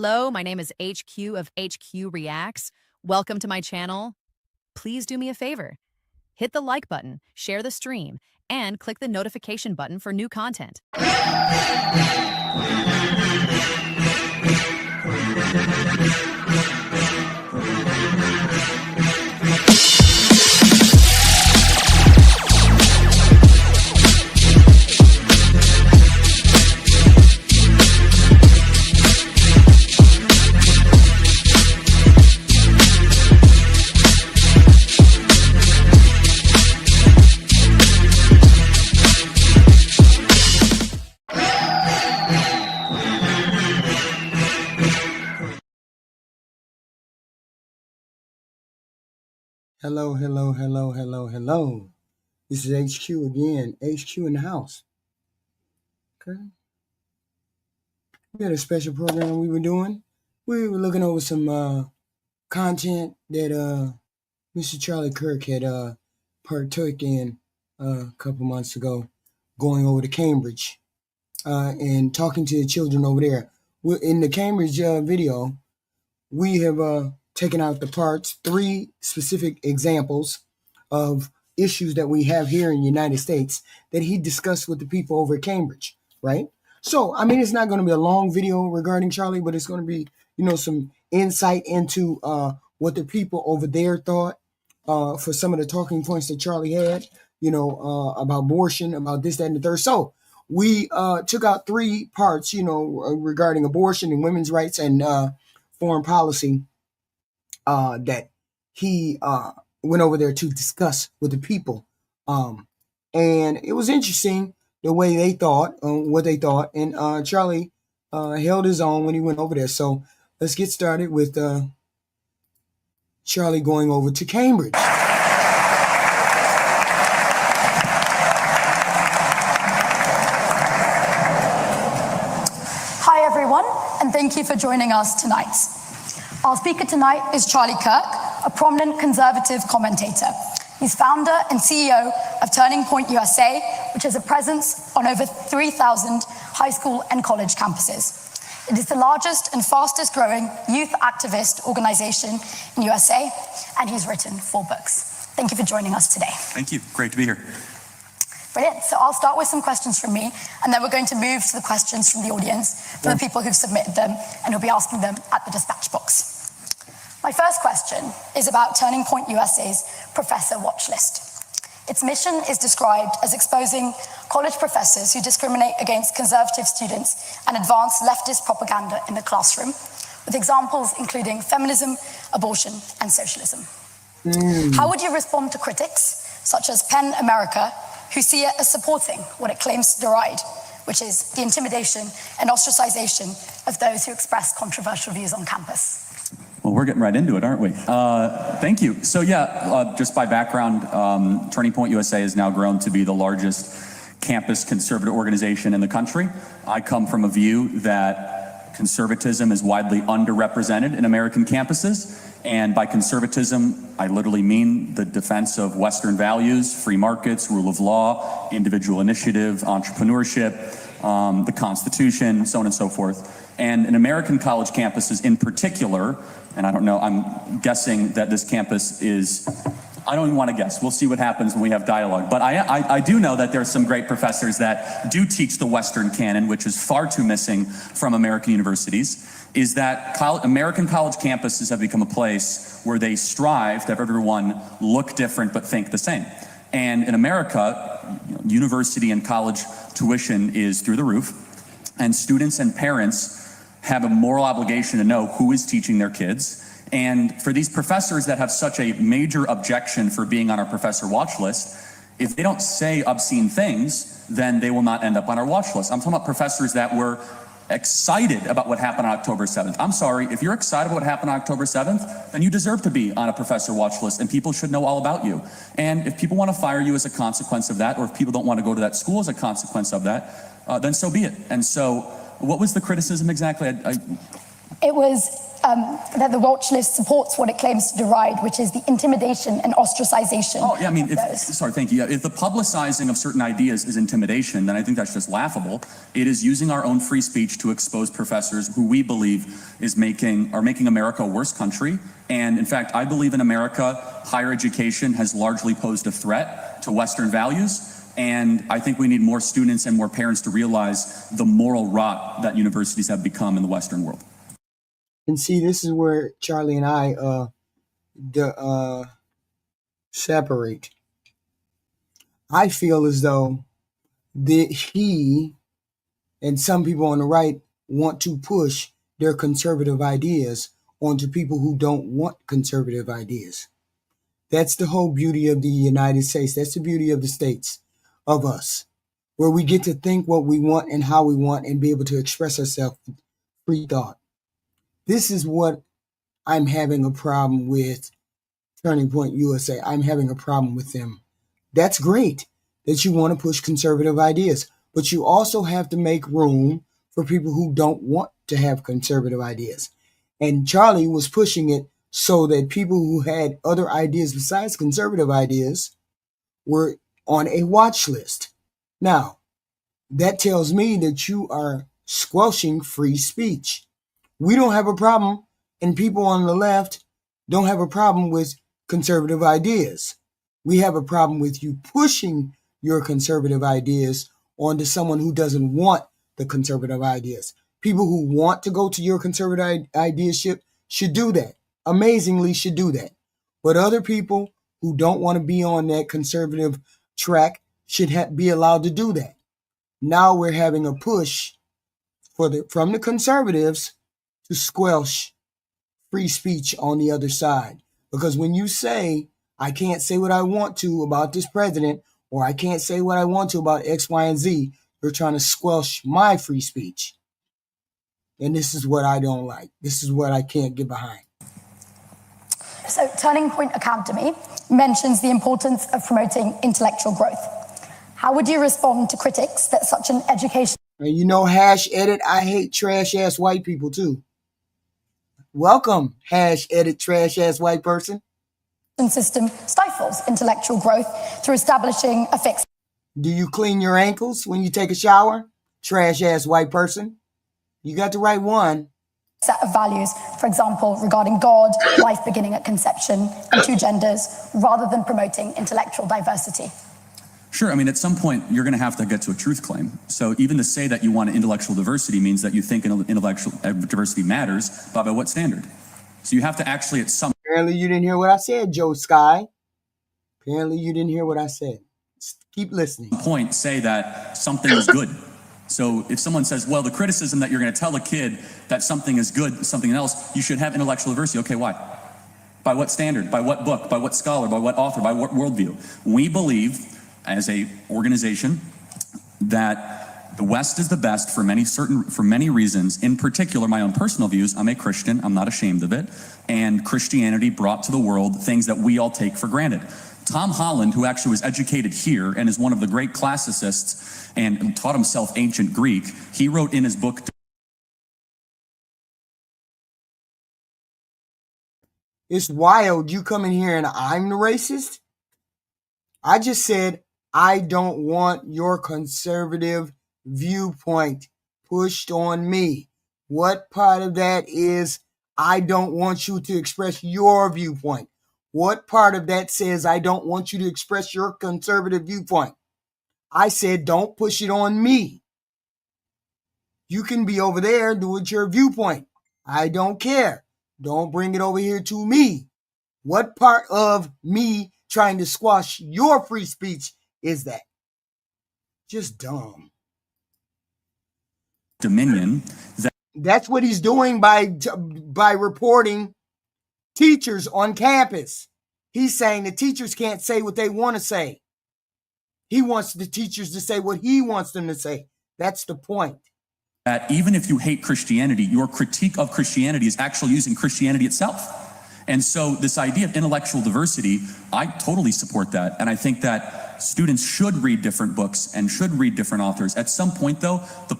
Hello, my name is HQ of HQ Reacts. Welcome to my channel. Please do me a favor. Hit the like button, share the stream, and click the notification button for new content. Hello. This is HQ again. HQ in the house. Okay. We had a special program we were doing. We were looking over some content that Mr. Charlie Kirk had partook in a couple months ago, going over to Cambridge and talking to the children over there. In the Cambridge video, we have taken out the parts, 3 specific examples of issues that we have here in the United States that he discussed with the people over at Cambridge, right? So, I mean, it's not going to be a long video regarding Charlie, but it's going to be, some insight into what the people over there thought for some of the talking points that Charlie had, about abortion, about this, that, and the third. So we took out 3 parts, regarding abortion and women's rights and foreign policy that he went over there to discuss with the people. And it was interesting the way they thought, what they thought. And Charlie held his own when he went over there. So let's get started with Charlie going over to Cambridge. Hi, everyone, and thank you for joining us tonight. Our speaker tonight is Charlie Kirk, a prominent conservative commentator. He's founder and CEO of Turning Point USA, which has a presence on over 3,000 high school and college campuses. It is the largest and fastest growing youth activist organization in USA, and he's written 4 books. Thank you for joining us today. Thank you. Great to be here. Brilliant. So I'll start with some questions from me, and then we're going to move to the questions from the audience, from the people who've submitted them, and who'll be asking them at the dispatch box. My first question is about Turning Point USA's professor watch list. Its mission is described as exposing college professors who discriminate against conservative students and advance leftist propaganda in the classroom, with examples including feminism, abortion, and socialism. How would you respond to critics, such as PEN America, who see it as supporting what it claims to deride, which is the intimidation and ostracization of those who express controversial views on campus? Well, we're getting right into it, aren't we? Thank you. So just by background, Turning Point USA has now grown to be the largest campus conservative organization in the country. I come from a view that conservatism is widely underrepresented in American campuses. And by conservatism, I literally mean the defense of Western values, free markets, rule of law, individual initiative, entrepreneurship, the Constitution, so on and so forth. And in American college campuses in particular, and I don't know, I'm guessing that this campus is, I don't even want to guess. We'll see what happens when we have dialogue. But I do know that there are some great professors that do teach the Western canon, which is far too missing from American universities, is that American college campuses have become a place where they strive to have everyone look different but think the same. And in America, university and college tuition is through the roof, and students and parents have a moral obligation to know who is teaching their kids. And for these professors that have such a major objection for being on our professor watch list, if they don't say obscene things, then they will not end up on our watch list. I'm talking about professors that were excited about what happened on October 7th. I'm sorry, if you're excited about what happened on October 7th, then you deserve to be on a professor watch list, and people should know all about you. And if people want to fire you as a consequence of that, or if people don't want to go to that school as a consequence of that, then so be it. And so, what was the criticism exactly? It was that the watch list supports what it claims to deride, which is the intimidation and ostracization. Oh, yeah, I mean, of those. sorry, thank you. Yeah, if the publicizing of certain ideas is intimidation, then I think that's just laughable. It is using our own free speech to expose professors who we believe are making America a worse country. And in fact, I believe in America, higher education has largely posed a threat to Western values. And I think we need more students and more parents to realize the moral rot that universities have become in the Western world. And see, this is where Charlie and I separate. I feel as though that he and some people on the right want to push their conservative ideas onto people who don't want conservative ideas. That's the whole beauty of the United States. That's the beauty of the states, of us, where we get to think what we want and how we want and be able to express ourselves with free thought. This is what I'm having a problem with Turning Point USA. I'm having a problem with them. That's great that you want to push conservative ideas, but you also have to make room for people who don't want to have conservative ideas. And Charlie was pushing it so that people who had other ideas besides conservative ideas were on a watch list. Now, that tells me that you are squelching free speech. We don't have a problem, and people on the left don't have a problem with conservative ideas. We have a problem with you pushing your conservative ideas onto someone who doesn't want the conservative ideas. People who want to go to your conservative ideaship should do that. Amazingly should do that. But other people who don't want to be on that conservative track should be allowed to do that. Now we're having a push from the conservatives to squelch free speech on the other side. Because when you say, I can't say what I want to about this president, or I can't say what I want to about X, Y, and Z, you're trying to squelch my free speech. And this is what I don't like. This is what I can't get behind. So Turning Point Academy mentions the importance of promoting intellectual growth. How would you respond to critics that such an education... And you know, #edit, I hate trash-ass white people too. Welcome, #edit, trash-ass white person. ...system stifles intellectual growth through establishing a fixed... Do you clean your ankles when you take a shower? Trash-ass white person. You got the right one. ...set of values, for example, regarding God, life beginning at conception, and two genders, rather than promoting intellectual diversity. Sure, I mean, at some point, you're going to have to get to a truth claim. So even to say that you want intellectual diversity means that you think intellectual diversity matters, but by what standard? So you have to actually at some... Apparently you didn't hear what I said, Joe Sky. Apparently you didn't hear what I said. Keep listening. ...point say that something is good. So if someone says, well, the criticism that you're going to tell a kid that something is good, something else, you should have intellectual diversity. Okay, why? By what standard? By what book? By what scholar? By what author? By what worldview? We believe, as a organization, that the West is the best for many reasons. In particular, my own personal views. I'm a Christian. I'm not ashamed of it. And Christianity brought to the world things that we all take for granted. Tom Holland, who actually was educated here and is one of the great classicists and taught himself ancient Greek, he wrote in his book... It's wild you come in here and I'm the racist. I just said, I don't want your conservative viewpoint pushed on me. What part of that is, I don't want you to express your viewpoint? What part of that says, I don't want you to express your conservative viewpoint? I said, don't push it on me. You can be over there, do it your viewpoint. I don't care. Don't bring it over here to me. What part of me trying to squash your free speech is that? Just dumb. Dominion. That's what he's doing by reporting teachers on campus. He's saying the teachers can't say what they want to say. He wants the teachers to say what he wants them to say. That's the point. That even if you hate Christianity, your critique of Christianity is actually using Christianity itself. And so this idea of intellectual diversity, I totally support that. And I think that students should read different books and should read different authors. At some point, though, the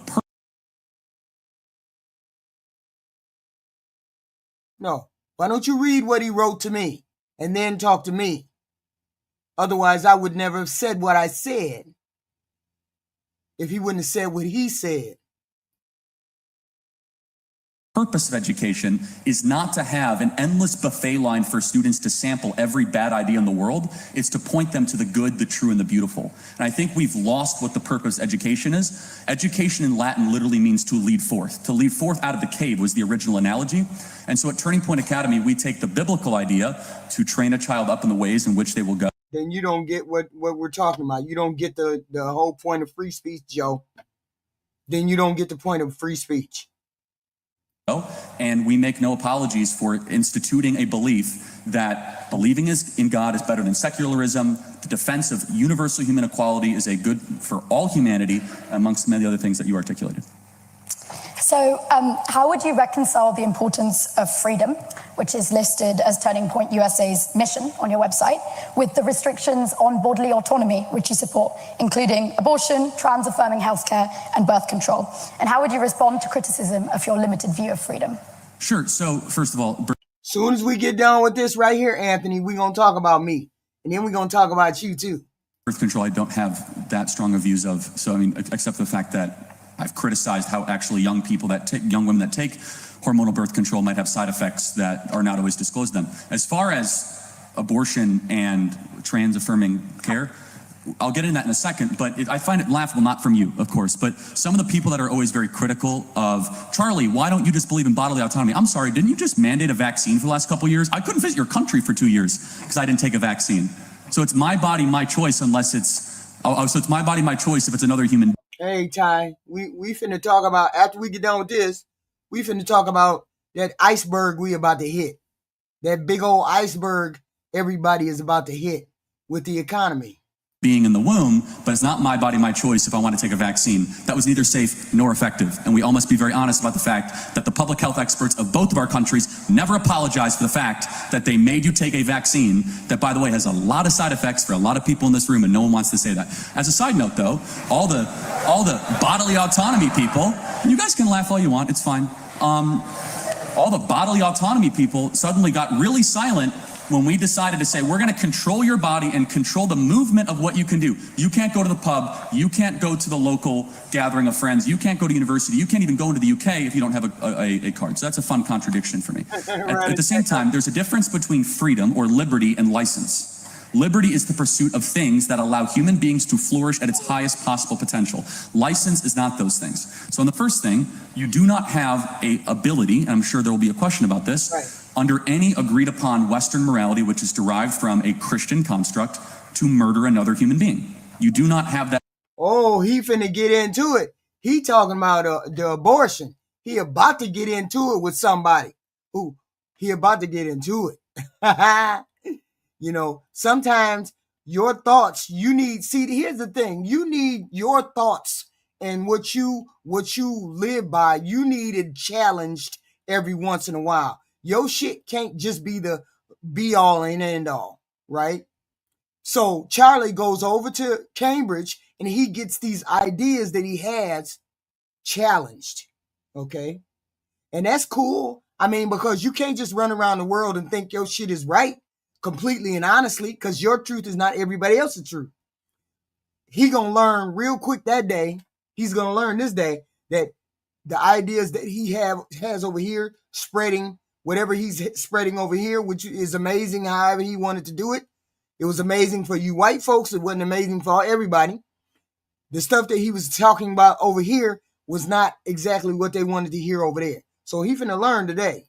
No. Why don't you read what he wrote to me and then talk to me? Otherwise, I would never have said what I said if he wouldn't have said what he said. Purpose of education is not to have an endless buffet line for students to sample every bad idea in the world. It's to point them to the good, the true, and the beautiful. And I think we've lost what the purpose of education is. Education in Latin literally means to lead forth. To lead forth out of the cave was the original analogy. And so at Turning Point Academy, we take the biblical idea to train a child up in the ways in which they will go. Then you don't get what we're talking about. You don't get the whole point of free speech, Joe. Then you don't get the point of free speech. And we make no apologies for instituting a belief that believing in God is better than secularism. The defense of universal human equality is a good for all humanity, amongst many other things that you articulated. So how would you reconcile the importance of freedom, which is listed as Turning Point USA's mission on your website, with the restrictions on bodily autonomy, which you support, including abortion, trans-affirming healthcare, and birth control? And how would you respond to criticism of your limited view of freedom? Sure. So first of all, soon as we get done with this right here, Anthony, we're going to talk about me. And then we're going to talk about you too. Birth control, I don't have that strong of views of. So, I mean, except for the fact that I've criticized how actually young women that take hormonal birth control might have side effects that are not always disclosed to them. As far as abortion and trans-affirming care, I'll get into that in a second, but I find it laughable, not from you, of course, but some of the people that are always very critical of, Charlie, why don't you just believe in bodily autonomy? I'm sorry, didn't you just mandate a vaccine for the last couple of years? I couldn't visit your country for 2 years because I didn't take a vaccine. So it's my body, my choice, unless so it's my body, my choice if it's another human. Hey, Ty, we finna talk about, after we get done with this, we finna talk about that iceberg we about to hit. That big old iceberg everybody is about to hit with the economy. Being in the womb, but it's not my body, my choice if I want to take a vaccine. That was neither safe nor effective. And we all must be very honest about the fact that the public health experts of both of our countries never apologized for the fact that they made you take a vaccine that, by the way, has a lot of side effects for a lot of people in this room, and no one wants to say that. As a side note, though, all the bodily autonomy people, and you guys can laugh all you want, it's fine. All the bodily autonomy people suddenly got really silent when we decided to say, we're going to control your body and control the movement of what you can do. You can't go to the pub. You can't go to the local gathering of friends. You can't go to university. You can't even go into the UK if you don't have a card. So that's a fun contradiction for me. At the same time, there's a difference between freedom or liberty and license. Liberty is the pursuit of things that allow human beings to flourish at its highest possible potential. License is not those things. So in the first thing, you do not have a ability, and I'm sure there will be a question about this, right, under any agreed upon Western morality, which is derived from a Christian construct, to murder another human being. You do not have that. Oh, he finna get into it. He talking about the abortion. He about to get into it with somebody. Ooh, he about to get into it. You know, sometimes your thoughts, here's the thing. You need your thoughts and what you live by. You need it challenged every once in a while. Your shit can't just be the be all and end all, right? So Charlie goes over to Cambridge and he gets these ideas that he has challenged, okay? And that's cool. I mean, because you can't just run around the world and think your shit is right completely and honestly, because your truth is not everybody else's truth. He gonna learn real quick that day. He's gonna learn this day that the ideas that he has over here spreading, whatever he's spreading over here, which is amazing however he wanted to do it. It was amazing for you white folks. It wasn't amazing for everybody. The stuff that he was talking about over here was not exactly what they wanted to hear over there. So he finna learn today.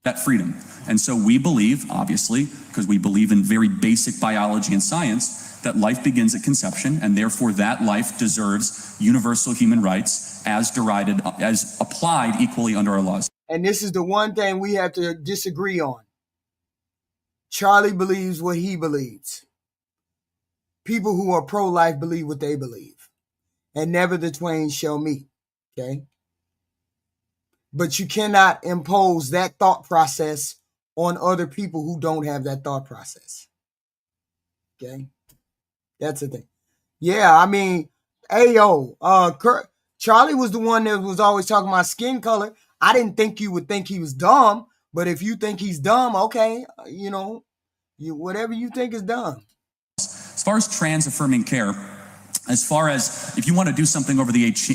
That freedom. And so we believe, obviously, because we believe in very basic biology and science, that life begins at conception, and therefore that life deserves universal human rights as applied equally under our laws. And this is the one thing we have to disagree on. Charlie believes what he believes. People who are pro-life believe what they believe. And never the twain shall meet. Okay? But you cannot impose that thought process on other people who don't have that thought process. Okay? That's the thing. Yeah, I mean, hey, yo, Charlie was the one that was always talking about skin color. I didn't think you would think he was dumb, But if you think he's dumb, okay, whatever you think is dumb. As far as trans affirming care, as far as if you want to do something over the age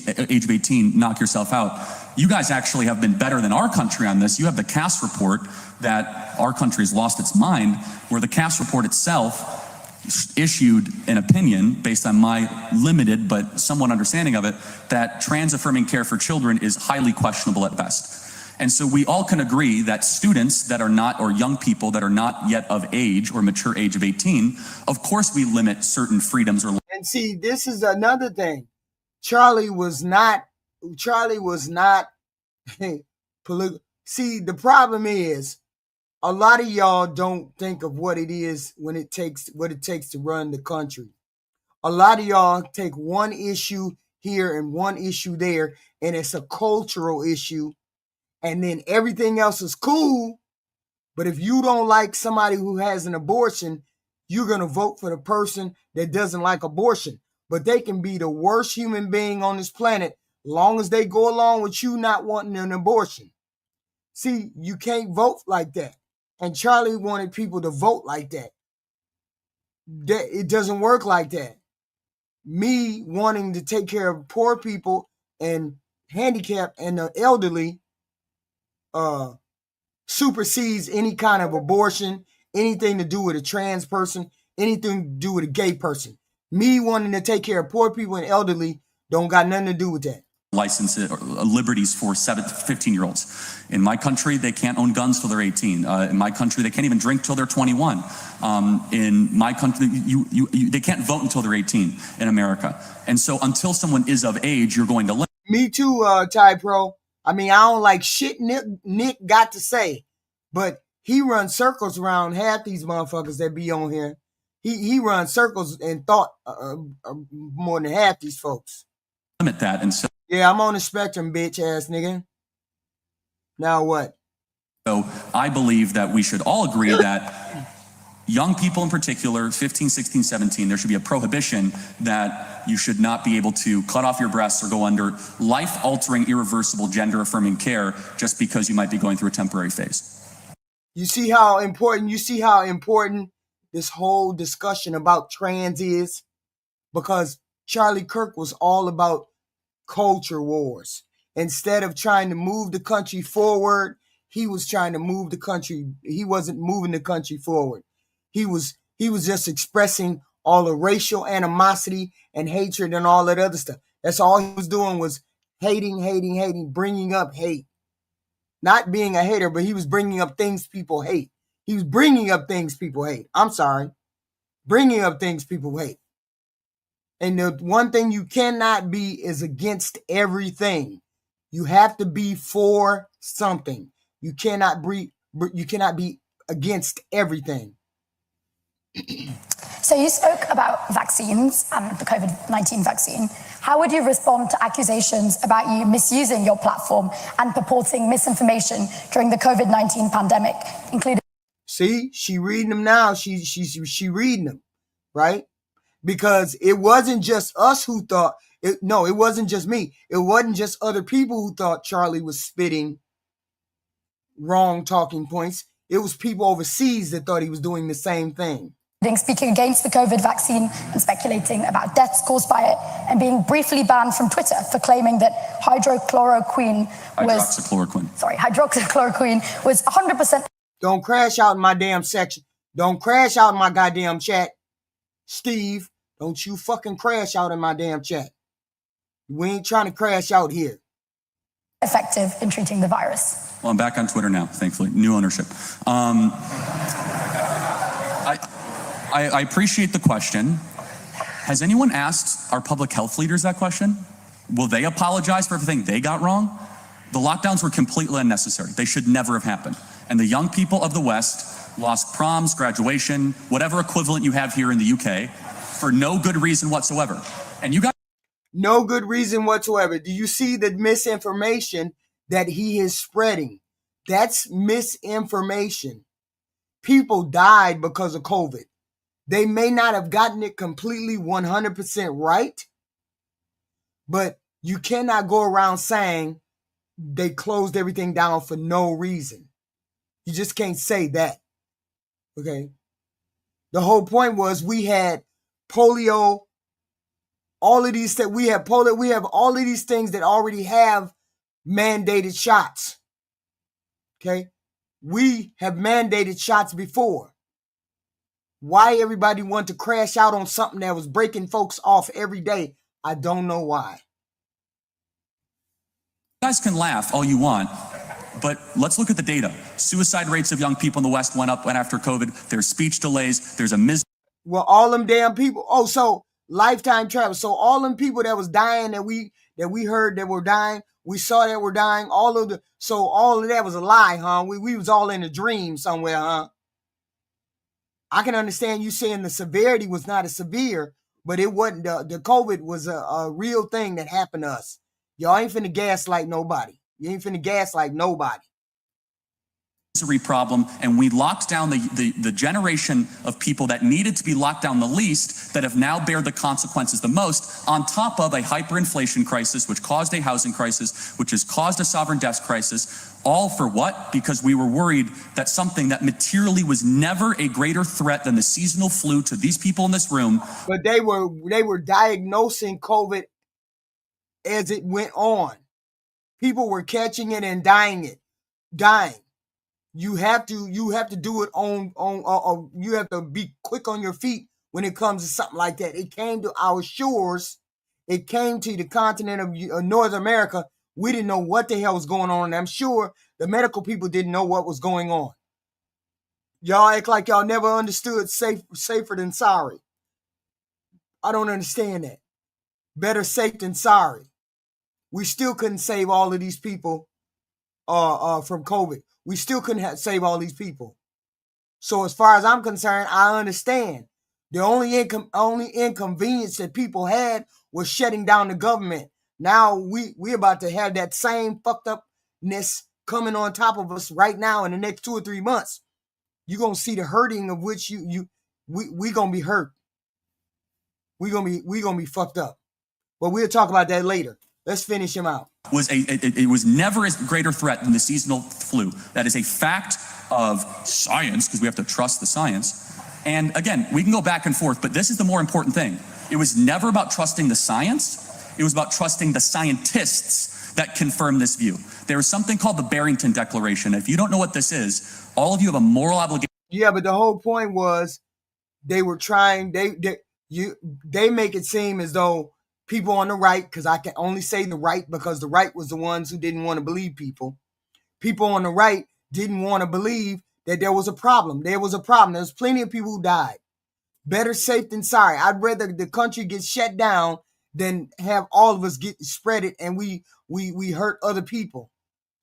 of 18, knock yourself out. You guys actually have been better than our country on this. You have the Cass report that our country has lost its mind, where the Cass report itself issued an opinion based on my limited but somewhat understanding of it that trans affirming care for children is highly questionable at best. And so we all can agree that students that are not, or young people that are not yet of age or mature age of 18, of course we limit certain freedoms. And see, this is another thing. Charlie was not political. See, the problem is a lot of y'all don't think of what it is what it takes to run the country. A lot of y'all take one issue here and one issue there, and it's a cultural issue. And then everything else is cool. But if you don't like somebody who has an abortion, you're going to vote for the person that doesn't like abortion. But they can be the worst human being on this planet, long as they go along with you not wanting an abortion. See, you can't vote like that. And Charlie wanted people to vote like that. It doesn't work like that. Me wanting to take care of poor people and handicapped and the elderly supersedes any kind of abortion, anything to do with a trans person, anything to do with a gay person. Me wanting to take care of poor people and elderly don't got nothing to do with that. License or liberties for 15-year-olds. In my country, they can't own guns till they're 18. In my country, they can't even drink till they're 21. In my country, they can't vote until they're 18 in America. And so until someone is of age, you're going to limit. Me too, Ty Pro. I mean, I don't like shit Nick got to say, but he runs circles around half these motherfuckers that be on here. He runs circles and thought more than half these folks. Limit that. And so, yeah, I'm on the spectrum, bitch ass nigga. Now what? So I believe that we should all agree that young people in particular, 15, 16, 17, there should be a prohibition that you should not be able to cut off your breasts or go under life-altering, irreversible, gender-affirming care just because you might be going through a temporary phase. You see how important this whole discussion about trans is? Because Charlie Kirk was all about culture wars. Instead of trying to move the country forward, he was trying to move the country. He wasn't moving the country forward. He was just expressing all the racial animosity and hatred and all that other stuff. That's all he was doing, was hating, bringing up hate. Not being a hater, but he was bringing up things people hate. He was bringing up things people hate. I'm sorry. Bringing up things people hate. And the one thing you cannot be is against everything. You have to be for something. You cannot be against everything. So you spoke about vaccines and the COVID-19 vaccine. How would you respond to accusations about you misusing your platform and purporting misinformation during the COVID-19 pandemic, including... See, she reading them now. She reading them, right? Because it wasn't just us who thought, it wasn't just me. It wasn't just other people who thought Charlie was spitting wrong talking points. It was people overseas that thought he was doing the same thing. Speaking against the COVID vaccine and speculating about deaths caused by it, and being briefly banned from Twitter for claiming that hydroxychloroquine was 100%. Don't crash out in my damn section. Don't crash out in my goddamn chat. Steve, don't you fucking crash out in my damn chat. We ain't trying to crash out here. Effective in treating the virus. Well, I'm back on Twitter now, thankfully. New ownership. I appreciate the question. Has anyone asked our public health leaders that question? Will they apologize for everything they got wrong? The lockdowns were completely unnecessary. They should never have happened. And the young people of the West lost proms, graduation, whatever equivalent you have here in the UK, for no good reason whatsoever. And you got no good reason whatsoever. Do you see the misinformation that he is spreading? That's misinformation. People died because of COVID. They may not have gotten it completely 100% right, but you cannot go around saying they closed everything down for no reason. You just can't say that. Okay. The whole point was we had polio, all of these that we have polio, we have all of these things that already have mandated shots. Okay. We have mandated shots before. Why everybody want to crash out on something that was breaking folks off every day, I don't know why. You guys can laugh all you want, but let's look at the data. Suicide rates of young people in the West went up after COVID. There's speech delays. There's a Well, all them damn people. Oh, so lifetime travel. So all them people that was dying that we heard that were dying, we saw that were dying. All of that was a lie, huh? We was all in a dream somewhere, huh? I can understand you saying the severity was not as severe, but it wasn't. The COVID was a real thing that happened to us. Y'all ain't finna gaslight nobody. You ain't finna gaslight nobody. Problem, and we locked down the generation of people that needed to be locked down the least, that have now bared the consequences the most, on top of a hyperinflation crisis, which caused a housing crisis, which has caused a sovereign debt crisis. All for what? Because we were worried that something that materially was never a greater threat than the seasonal flu to these people in this room. But they were diagnosing COVID as it went on. People were catching it and dying. You have to do it on you have to be quick on your feet when it comes to something like that. It came to our shores. It came to the continent of North America. We didn't know what the hell was going on. And I'm sure the medical people didn't know what was going on. Y'all act like y'all never understood safer than sorry. I don't understand that. Better safe than sorry. We still couldn't save all of these people from COVID. We still couldn't save all these people. So as far as I'm concerned, I understand. The only inconvenience that people had was shutting down the government. Now we're about to have that same fucked upness coming on top of us right now in the next 2 or 3 months. You're gonna see the hurting of which we gonna be hurt. We gonna be fucked up. But we'll talk about that later. Let's finish him out. It was never a greater threat than the seasonal flu. That is a fact of science, because we have to trust the science. And again, we can go back and forth, but this is the more important thing. It was never about trusting the science. It was about trusting the scientists that confirm this view. There is something called the Barrington Declaration. If you don't know what this is, all of you have a moral obligation. Yeah, but the whole point was they were trying. They make it seem as though people on the right, because I can only say the right because the right was the ones who didn't want to believe people. People on the right didn't want to believe that there was a problem. There was a problem. There was plenty of people who died. Better safe than sorry. I'd rather the country get shut down than have all of us get spread it and we hurt other people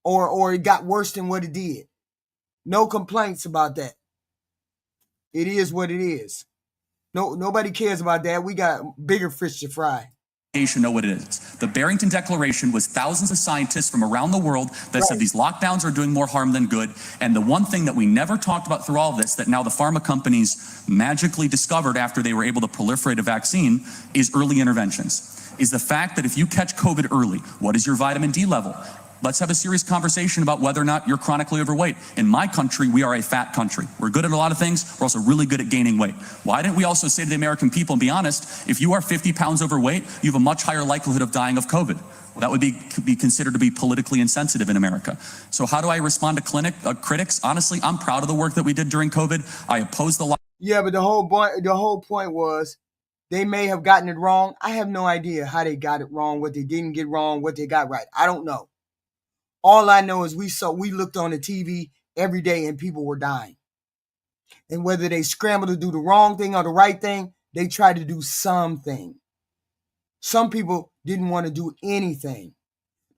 or it got worse than what it did. No complaints about that. It is what it is. Nobody cares about that. We got bigger fish to fry. Know what it is. The Barrington Declaration was thousands of scientists from around the world that said these lockdowns are doing more harm than good. And the one thing that we never talked about through all of this, that now the pharma companies magically discovered after they were able to proliferate a vaccine, is early interventions. Is the fact that if you catch COVID early, what is your vitamin D level? Let's have a serious conversation about whether or not you're chronically overweight. In my country, we are a fat country. We're good at a lot of things. We're also really good at gaining weight. Why didn't we also say to the American people and be honest, if you are 50 pounds overweight, you have a much higher likelihood of dying of COVID. Well, that would be considered to be politically insensitive in America. So how do I respond to critics? Honestly, I'm proud of the work that we did during COVID. I oppose the Yeah, but the whole point was they may have gotten it wrong. I have no idea how they got it wrong, what they didn't get wrong, what they got right. I don't know. All I know is we looked on the TV every day and people were dying. And whether they scrambled to do the wrong thing or the right thing, they tried to do something. Some people didn't want to do anything.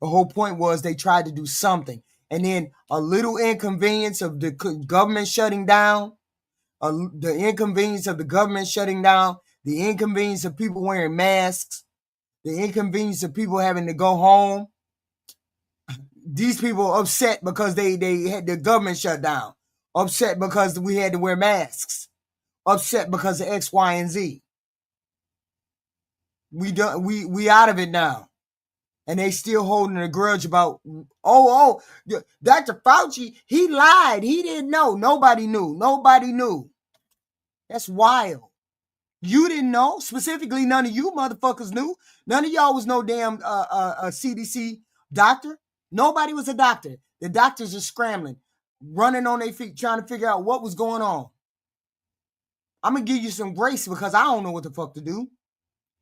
The whole point was they tried to do something. And then a little inconvenience of the government shutting down, the inconvenience of the government shutting down, the inconvenience of people wearing masks, the inconvenience of people having to go home. These people are upset because they had the government shut down. Upset because we had to wear masks. Upset because of X, Y, and Z. We out of it now. And they still holding a grudge about, Dr. Fauci, he lied. He didn't know. Nobody knew. Nobody knew. That's wild. You didn't know. Specifically, none of you motherfuckers knew. None of y'all was no damn CDC doctor. Nobody was a doctor. The doctors are scrambling, running on their feet, trying to figure out what was going on. I'm going to give you some grace because I don't know what the fuck to do.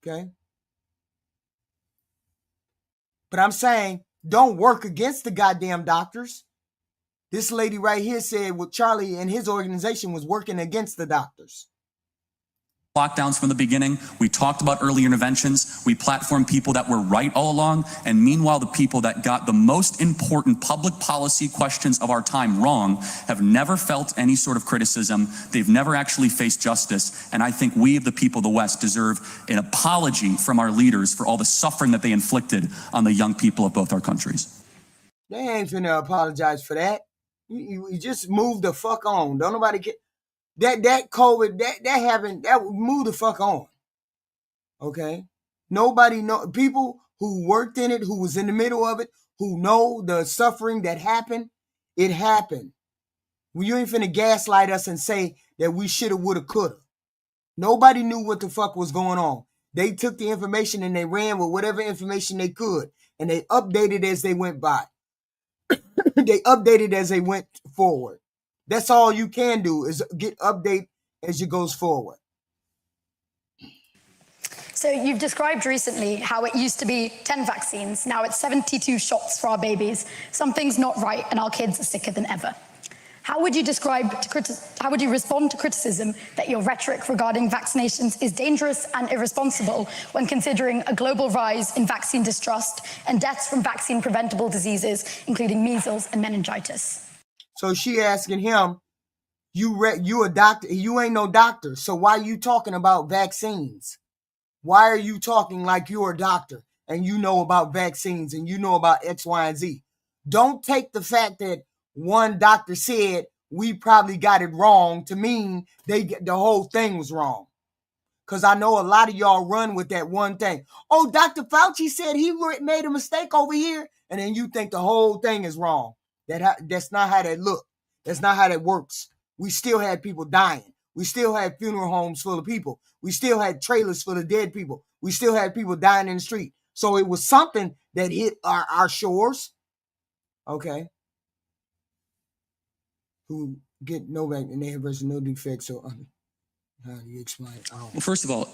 Okay? But I'm saying, don't work against the goddamn doctors. This lady right here said what Charlie and his organization was working against the doctors. Lockdowns from the beginning. We talked about early interventions. We platformed people that were right all along. And meanwhile, the people that got the most important public policy questions of our time wrong have never felt any sort of criticism. They've never actually faced justice. And I think we, the people of the West, deserve an apology from our leaders for all the suffering that they inflicted on the young people of both our countries. They ain't finna apologize for that. You just move the fuck on. Don't nobody get that COVID, that move the fuck on. Okay? Nobody know, people who worked in it, who was in the middle of it, who know the suffering that happened, it happened. Well, you ain't finna gaslight us and say that we shoulda, woulda, coulda. Nobody knew what the fuck was going on. They took the information and they ran with whatever information they could, and they updated as they went by. They updated as they went forward. That's all you can do is get update as you goes forward. So you've described recently how it used to be 10 vaccines. Now it's 72 shots for our babies. Something's not right and our kids are sicker than ever. How would you respond to criticism that your rhetoric regarding vaccinations is dangerous and irresponsible when considering a global rise in vaccine distrust and deaths from vaccine preventable diseases, including measles and meningitis? So she asking him, you a doctor, you ain't no doctor, so why are you talking about vaccines? Why are you talking like you're a doctor and you know about vaccines and you know about X, Y, and Z? Don't take the fact that one doctor said we probably got it wrong to mean the whole thing was wrong. Because I know a lot of y'all run with that one thing. Oh, Dr. Fauci said he made a mistake over here. And then you think the whole thing is wrong. That's not how that look. That's not how that works. We still had people dying. We still had funeral homes full of people. We still had trailers full of dead people. We still had people dying in the street. So it was something that hit our shores. Okay. Who get no vaccine and they have versus no defects. So how do you explain it? Well, first of all,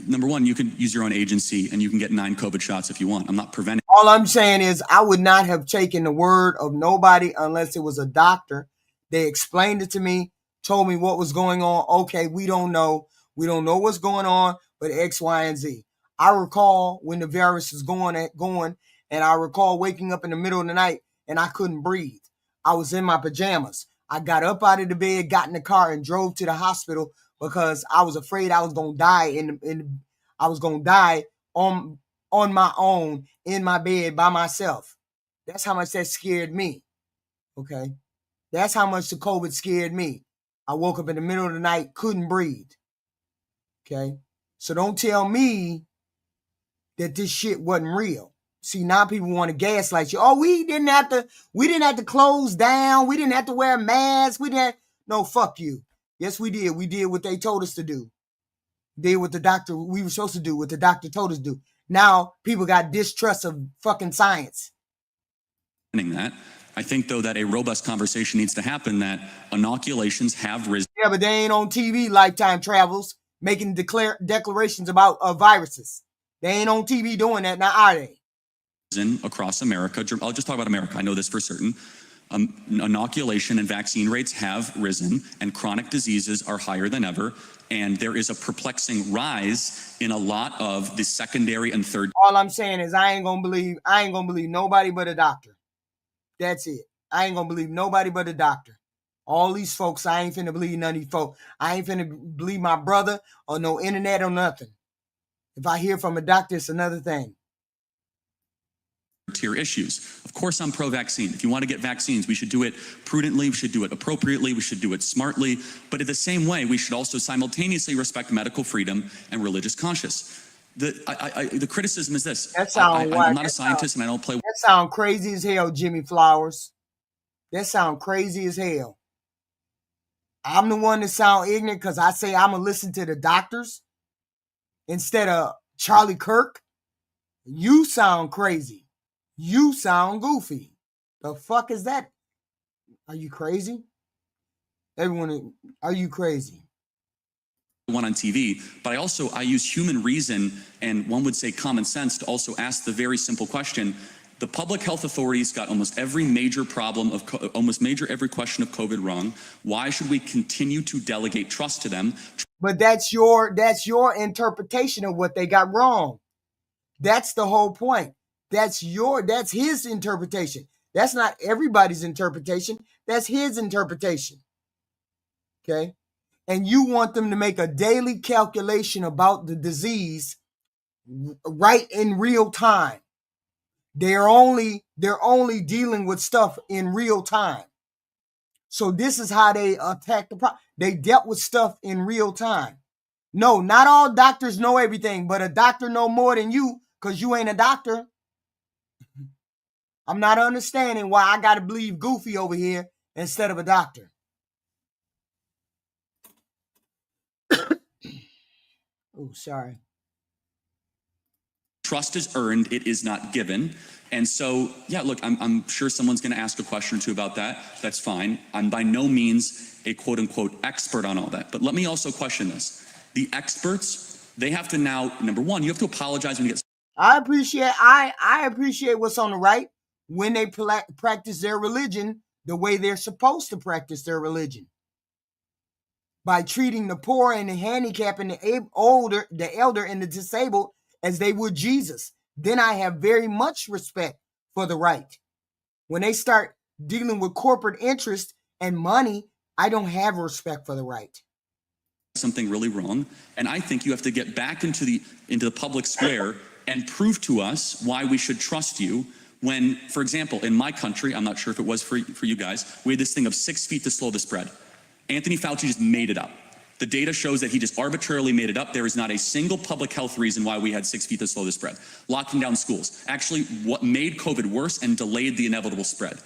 number one, you can use your own agency and you can get 9 COVID shots if you want. I'm not preventing. All I'm saying is I would not have taken the word of nobody unless it was a doctor. They explained it to me, told me what was going on. Okay, we don't know. We don't know what's going on, but X, Y, and Z. I recall when the virus was going, and I recall waking up in the middle of the night and I couldn't breathe. I was in my pajamas. I got up out of the bed, got in the car, and drove to the hospital because I was afraid I was gonna die I was gonna die on my own in my bed by myself. That's how much that scared me. Okay, that's how much the COVID scared me. I woke up in the middle of the night, couldn't breathe. Okay, so don't tell me that this shit wasn't real. See, now people want to gaslight you. Oh, we didn't have to close down. We didn't have to wear masks. No, fuck you. Yes, we did. We did what they told us to do. Did what the doctor, we were supposed to do, what the doctor told us to do. Now people got distrust of fucking science. That. I think, though, that a robust conversation needs to happen that inoculations have risen. Yeah, but they ain't on TV, Lifetime Travels, making declarations about viruses. They ain't on TV doing that, now are they? Across America. I'll just talk about America. I know this for certain. Inoculation and vaccine rates have risen, and chronic diseases are higher than ever. And there is a perplexing rise in a lot of the secondary and third. All I'm saying is I ain't gonna believe nobody but a doctor. That's it. I ain't gonna believe nobody but a doctor. All these folks, I ain't finna believe none of these folks. I ain't finna believe my brother or no internet or nothing. If I hear from a doctor, it's another thing. Tier issues. Of course, I'm pro-vaccine. If you want to get vaccines, we should do it prudently, we should do it appropriately, we should do it smartly, but in the same way, we should also simultaneously respect medical freedom and religious conscience. the criticism is this. That sound I'm not a scientist and I don't play. That sound crazy as hell, Jimmy Flowers. That sound crazy as hell. I'm the one that sound ignorant because I say I'm going to listen to the doctors instead of Charlie Kirk. You sound crazy. You sound goofy. The fuck is that? Are you crazy? Everyone, are you crazy? One on TV, but I use human reason and one would say common sense to also ask the very simple question. The public health authorities got almost every major problem of every question of COVID wrong. Why should we continue to delegate trust to them? But that's your interpretation of what they got wrong. That's the whole point. That's his interpretation. That's not everybody's interpretation. That's his interpretation. Okay? And you want them to make a daily calculation about the disease right in real time. They're only dealing with stuff in real time. So this is how they attack the problem. They dealt with stuff in real time. No, not all doctors know everything, but a doctor know more than you because you ain't a doctor. I'm not understanding why I got to believe Goofy over here instead of a doctor. Oh, sorry. Trust is earned, it is not given. And so, yeah, look, I'm sure someone's going to ask a question or two about that. That's fine. I'm by no means a quote-unquote expert on all that. But let me also question this. The experts, they have to now, number one, you have to apologize when you get... I appreciate what's on the right when they practice their religion the way they're supposed to practice their religion. By treating the poor and the handicapped and the elder and the disabled as they would Jesus. Then I have very much respect for the right. When they start dealing with corporate interest and money, I don't have respect for the right. Something really wrong, and I think you have to get back into the public square and prove to us why we should trust you when, for example, in my country, I'm not sure if it was for you guys, we had this thing of 6 feet to slow the spread. Anthony Fauci just made it up. The data shows that he just arbitrarily made it up. There is not a single public health reason why we had 6 feet to slow the spread. Locking down schools. Actually, what made COVID worse and delayed the inevitable spread.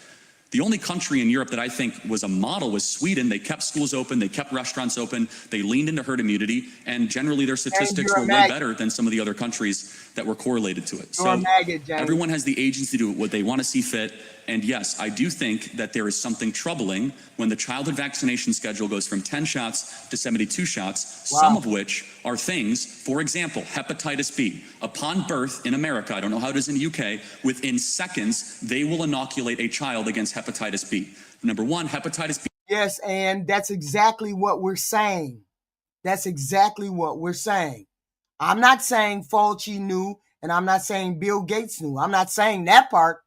The only country in Europe that I think was a model was Sweden. They kept schools open, they kept restaurants open, they leaned into herd immunity, and generally their statistics were way better than some of the other countries that were correlated to it. So everyone has the agency to do what they want to see fit. And yes, I do think that there is something troubling when the childhood vaccination schedule goes from 10 shots to 72 shots, some of which are things, for example, hepatitis B. Upon birth in America, I don't know how it is in the UK, within seconds, they will inoculate a child against hepatitis B. Number one, hepatitis B. Yes, and that's exactly what we're saying. That's exactly what we're saying. I'm not saying Fauci knew, and I'm not saying Bill Gates knew. I'm not saying that part.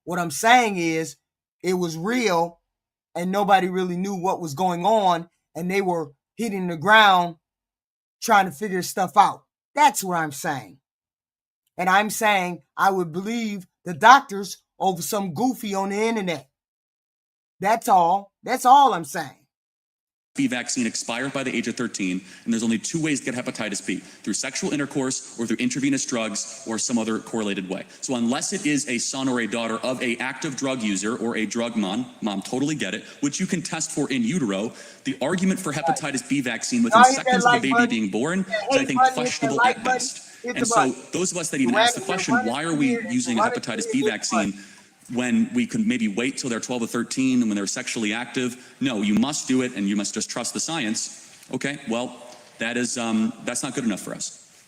What I'm saying is it was real and nobody really knew what was going on and they were hitting the ground trying to figure stuff out. That's what I'm saying. And I'm saying I would believe the doctors over some goofy on the internet. That's all. That's all I'm saying. B vaccine expires by the age of 13, and there's only 2 ways to get hepatitis B, through sexual intercourse or through intravenous drugs or some other correlated way. So unless it is a son or a daughter of a active drug user or a drug mom, totally get it, which you can test for in utero, the argument for hepatitis B vaccine within seconds of the baby being born is, I think, questionable at best. And so those of us that even ask the question, why are we using a hepatitis B vaccine when we could maybe wait till they're 12 or 13 and when they're sexually active? No, you must do it and you must just trust the science. Okay, well, that's not good enough for us.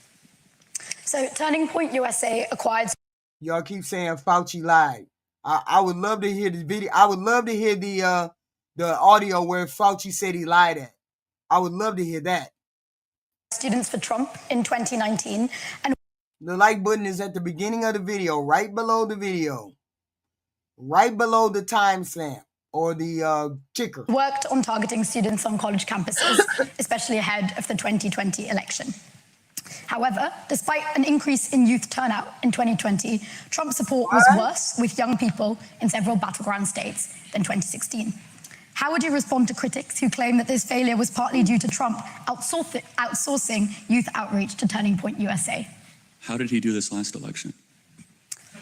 So Turning Point USA acquired... Y'all keep saying Fauci lied. I would love to hear the video. I would love to hear the audio where Fauci said he lied at. I would love to hear that. Students for Trump in 2019. And the like button is at the beginning of the video, right below the video. Right below the timestamp or the ticker. Worked on targeting students on college campuses, especially ahead of the 2020 election. However, despite an increase in youth turnout in 2020, Trump's support was worse with young people in several battleground states than 2016. How would you respond to critics who claim that this failure was partly due to Trump outsourcing youth outreach to Turning Point USA? How did he do this last election?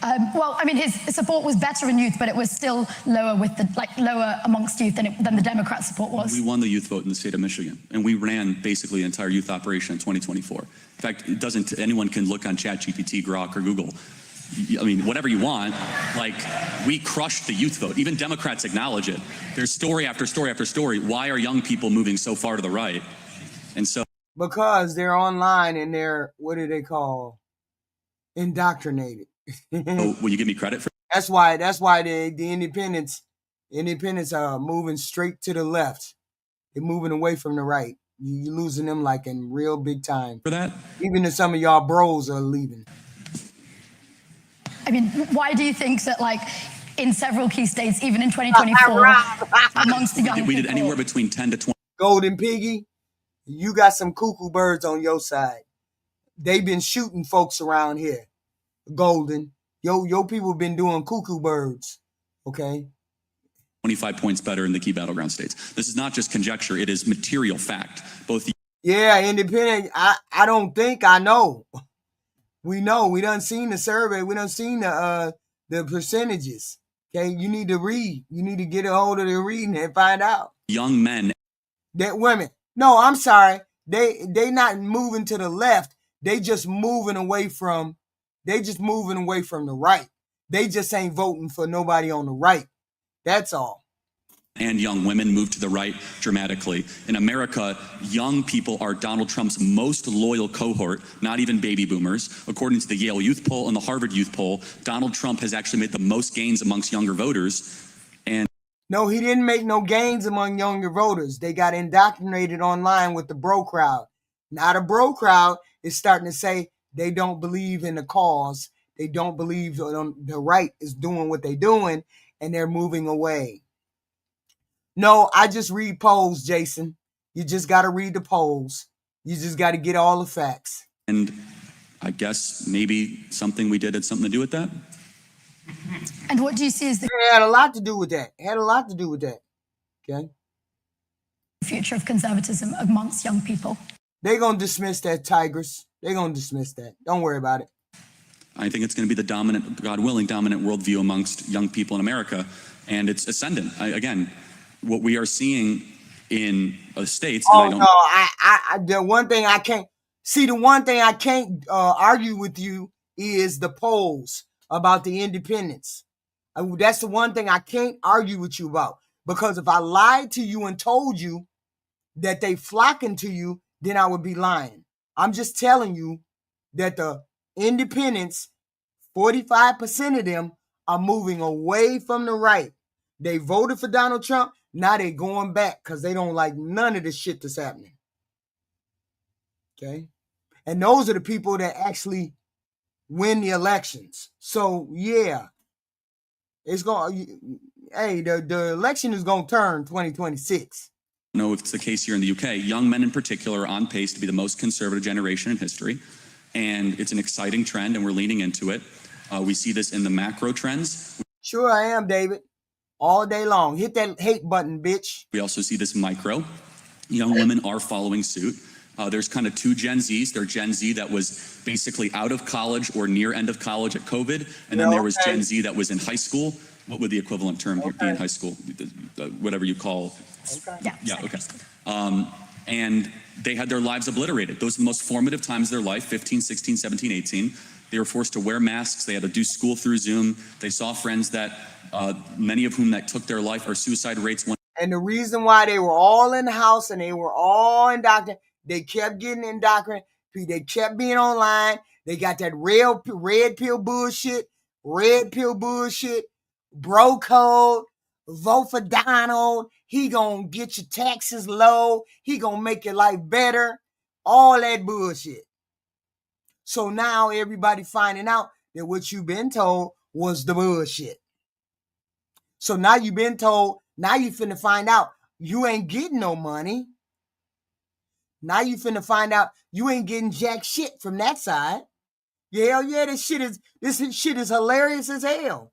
Well, I mean, his support was better in youth, but it was still lower lower amongst youth than the Democrat support was. We won the youth vote in the state of Michigan, and we ran basically the entire youth operation in 2024. In fact, anyone can look on ChatGPT, Grok, or Google. I mean, whatever you want, like, we crushed the youth vote. Even Democrats acknowledge it. There's story after story after story. Why are young people moving so far to the right? And so, because they're online and they're, what do they call, indoctrinated. will you give me credit for? That's why the independents are moving straight to the left. They're moving away from the right. You're losing them like in real big time. For that? Even if some of y'all bros are leaving. I mean, why do you think that, like, in several key states, even in 2024, amongst the young people, we did anywhere between 10 to 20. Golden Piggy, you got some cuckoo birds on your side. They've been shooting folks around here. Golden, your people been doing cuckoo birds, okay? 25 points better in the key battleground states. This is not just conjecture; it is material fact. Both. Yeah, independent. I don't think I know. We know. We done seen the survey. We done seen the percentages. Okay, you need to read. You need to get a hold of the reading and find out. Young men. That women. No, I'm sorry. They not moving to the left. They just moving away from. They just moving away from the right. They just ain't voting for nobody on the right. That's all. And young women move to the right dramatically. In America, young people are Donald Trump's most loyal cohort, not even baby boomers. According to the Yale Youth Poll and the Harvard Youth Poll, Donald Trump has actually made the most gains amongst younger voters. And no, he didn't make no gains among younger voters. They got indoctrinated online with the bro crowd. Now the bro crowd is starting to say, they don't believe in the cause. They don't believe the right is doing what they're doing, and they're moving away. No, I just read polls, Jason. You just got to read the polls. You just got to get all the facts. And I guess maybe something we did had something to do with that. And what do you see as the It had a lot to do with that. It had a lot to do with that. Okay. future of conservatism amongst young people? They're going to dismiss that, Tigers. They're going to dismiss that. Don't worry about it. I think it's going to be the dominant, God willing, dominant worldview amongst young people in America. And it's ascendant. Again, what we are seeing in the States. Oh, no, the one thing I can't argue with you is the polls about the independents. That's the one thing I can't argue with you about. Because if I lied to you and told you that they flocking to you, then I would be lying. I'm just telling you that the independents, 45% of them are moving away from the right. They voted for Donald Trump. Now they're going back because they don't like none of the shit that's happening. Okay? And those are the people that actually win the elections. So, yeah. It's going, hey, the election is going to turn 2026. I don't know if it's the case here in the UK. Young men in particular are on pace to be the most conservative generation in history. And it's an exciting trend, and we're leaning into it. We see this in the macro trends. Sure I am, David. All day long. Hit that hate button, bitch. We also see this micro. Young women are following suit. There's kind of two Gen Zs. There's Gen Z that was basically out of college or near end of college at COVID. And then there was Gen Z that was in high school. What would the equivalent term here be in high school? Whatever you call. Yeah, okay. And they had their lives obliterated. Those are the most formative times of their life, 15, 16, 17, 18. They were forced to wear masks. They had to do school through Zoom. They saw friends that, many of whom that took their life, or suicide rates went. And the reason why they were all in the house and they were all indoctrinated, they kept getting indoctrinated. They kept being online. They got that red pill bullshit, bro code, vote for Donald. He gonna get your taxes low. He gonna make your life better. All that bullshit. So now everybody finding out that what you've been told was the bullshit. So now you've been told, now you finna find out you ain't getting no money. Now you finna find out you ain't getting jack shit from that side. Hell yeah, this shit is hilarious as hell.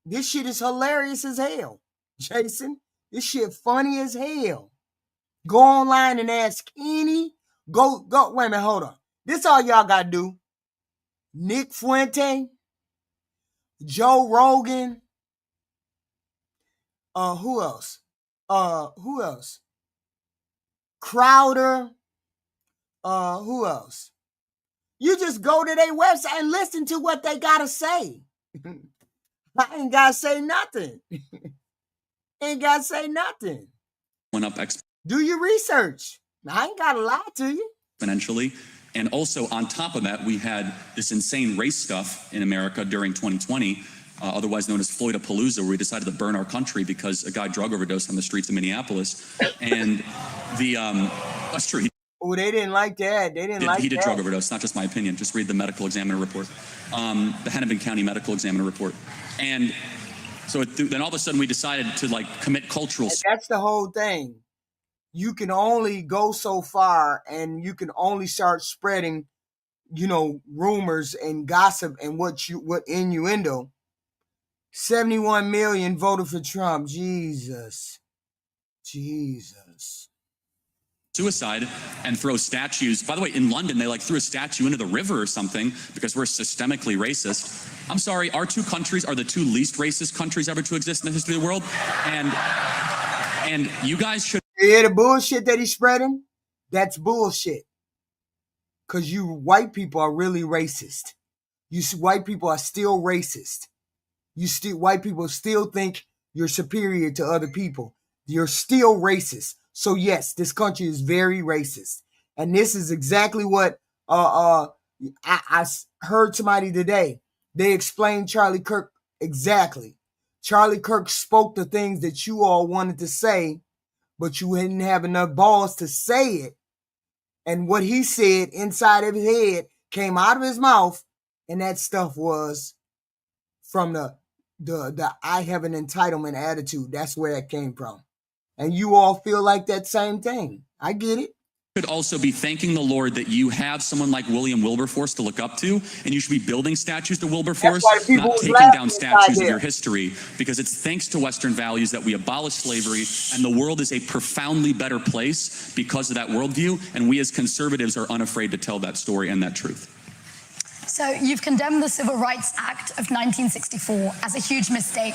This shit is hilarious as hell. Jason, this shit funny as hell. Go online and ask any, wait a minute, hold on. This all y'all gotta do. Nick Fuente, Joe Rogan. Who else? Who else? Crowder. Who else? You just go to their website and listen to what they gotta say. I ain't gotta say nothing. Ain't gotta say nothing. Went up Do your research. I ain't gotta lie to you. exponentially. And also on top of that, we had this insane race stuff in America during 2020, otherwise known as Floydapalooza, where we decided to burn our country because a guy drug overdosed on the streets of Minneapolis. And that's true. Oh, they didn't like that. They didn't like that. He did drug overdose, not just my opinion. Just read the medical examiner report, the Hennepin County medical examiner report. And so then all of a sudden we decided to like commit cultural. That's the whole thing. You can only go so far, and you can only start spreading, rumors and gossip and what innuendo. 71 million voted for Trump. Jesus. Suicide and throw statues. By the way, in London, they threw a statue into the river or something because we're systemically racist. I'm sorry, our two countries are the two least racist countries ever to exist in the history of the world. And you guys should. Yeah, the bullshit that he's spreading, that's bullshit. Because you white people are really racist. White people are still racist. White people still think you're superior to other people. You're still racist. So yes, this country is very racist. And this is exactly what I heard somebody today. They explained Charlie Kirk exactly. Charlie Kirk spoke the things that you all wanted to say, but you didn't have enough balls to say it. And what he said inside of his head came out of his mouth, and that stuff was from the I have an entitlement attitude. That's where that came from. And you all feel like that same thing. I get it. Should also be thanking the Lord that you have someone like William Wilberforce to look up to, and you should be building statues to Wilberforce, not taking down statues of your history, because it's thanks to Western values that we abolished slavery, and the world is a profoundly better place because of that worldview, and we as conservatives are unafraid to tell that story and that truth. So you've condemned the Civil Rights Act of 1964 as a huge mistake.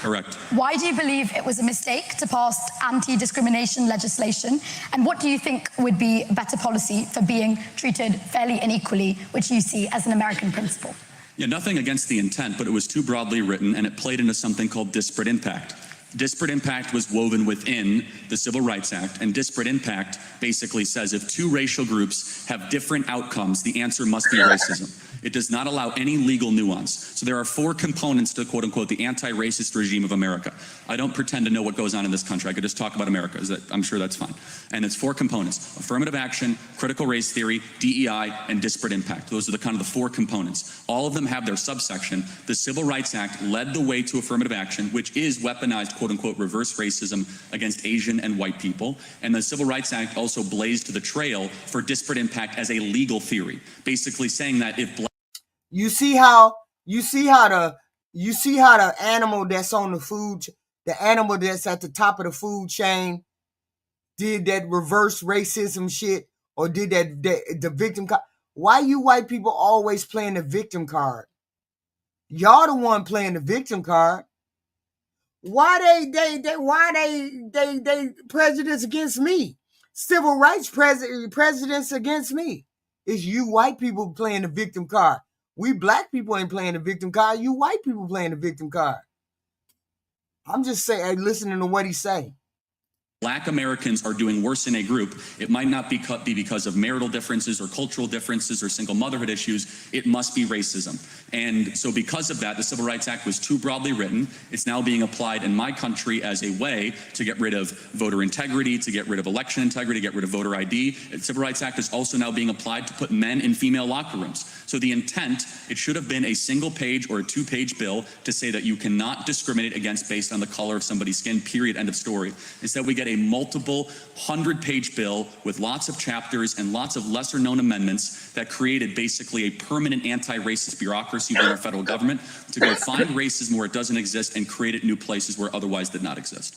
Correct. Why do you believe it was a mistake to pass anti-discrimination legislation? And what do you think would be better policy for being treated fairly and equally, which you see as an American principle? Yeah, nothing against the intent, but it was too broadly written, and it played into something called disparate impact. Disparate impact was woven within the Civil Rights Act, and disparate impact basically says if two racial groups have different outcomes, the answer must be racism. It does not allow any legal nuance. So there are four components to, quote unquote, the anti-racist regime of America. I don't pretend to know what goes on in this country. I could just talk about America. I'm sure that's fine. And it's four components: affirmative action, critical race theory, DEI, and disparate impact. Those are the kind of the four components. All of them have their subsection. The Civil Rights Act led the way to affirmative action, which is weaponized, quote unquote, reverse racism against Asian and white people. And the Civil Rights Act also blazed the trail for disparate impact as a legal theory, basically saying that if you see how the animal that's on the animal that's at the top of the food chain did that reverse racism shit, or did the victim card. Why you white people always playing the victim card? Y'all the one playing the victim card. Why they prejudice against me? Civil rights presidents against me. It's you white people playing the victim card. We black people ain't playing the victim card. You white people playing the victim card. I'm just saying, listening to what he's saying. Black Americans are doing worse in a group, it might not be because of marital differences or cultural differences or single motherhood issues. It must be racism. And so because of that, the Civil Rights Act was too broadly written. It's now being applied in my country as a way to get rid of voter integrity, to get rid of election integrity, get rid of voter ID. The Civil Rights Act is also now being applied to put men in female locker rooms. So the intent, it should have been a single page or a two-page bill to say that you cannot discriminate against based on the color of somebody's skin, period, end of story. Instead, we get a multiple 100-page bill with lots of chapters and lots of lesser-known amendments that created basically a permanent anti-racist bureaucracy within our federal government to go find racism where it doesn't exist and create it new places where otherwise did not exist.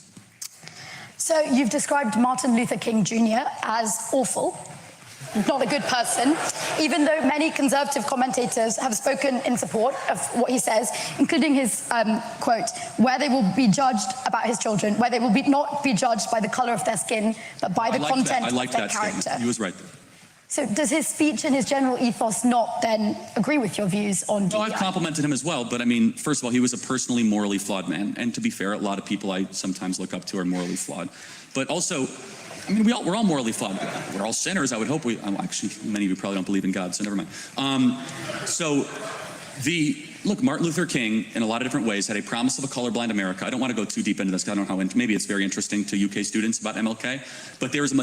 So you've described Martin Luther King Jr. as awful. not a good person, even though many conservative commentators have spoken in support of what he says, including his quote, where they will be judged about his children, where they will not be judged by the color of their skin, but by the content of their character. Statement. He was right there. So does his speech and his general ethos not then agree with your views on DEI? Well, I've complimented him as well, but I mean, first of all, he was a personally morally flawed man. And to be fair, a lot of people I sometimes look up to are morally flawed. But also, I mean, we're all morally flawed. We're all sinners. I would hope actually, many of you probably don't believe in God, so never mind. Look, Martin Luther King, in a lot of different ways, had a promise of a colorblind America. I don't want to go too deep into this, because I don't know how, maybe it's very interesting to UK students about MLK, but there is a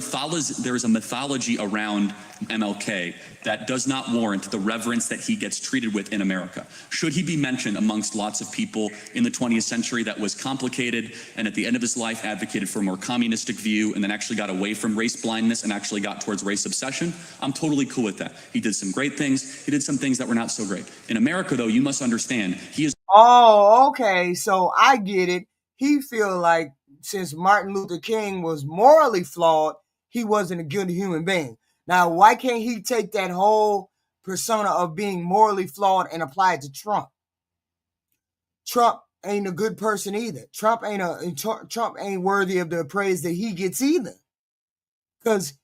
mythology around MLK that does not warrant the reverence that he gets treated with in America. Should he be mentioned amongst lots of people in the 20th century that was complicated and at the end of his life advocated for a more communistic view and then actually got away from race blindness and actually got towards race obsession? I'm totally cool with that. He did some great things. He did some things that were not so great. In America, though, you must understand, he is... Oh, okay. So I get it. He feel like since Martin Luther King was morally flawed, he wasn't a good human being. Now, why can't he take that whole persona of being morally flawed and apply it to Trump? Trump ain't a good person either. Trump ain't worthy of the praise that he gets either. Because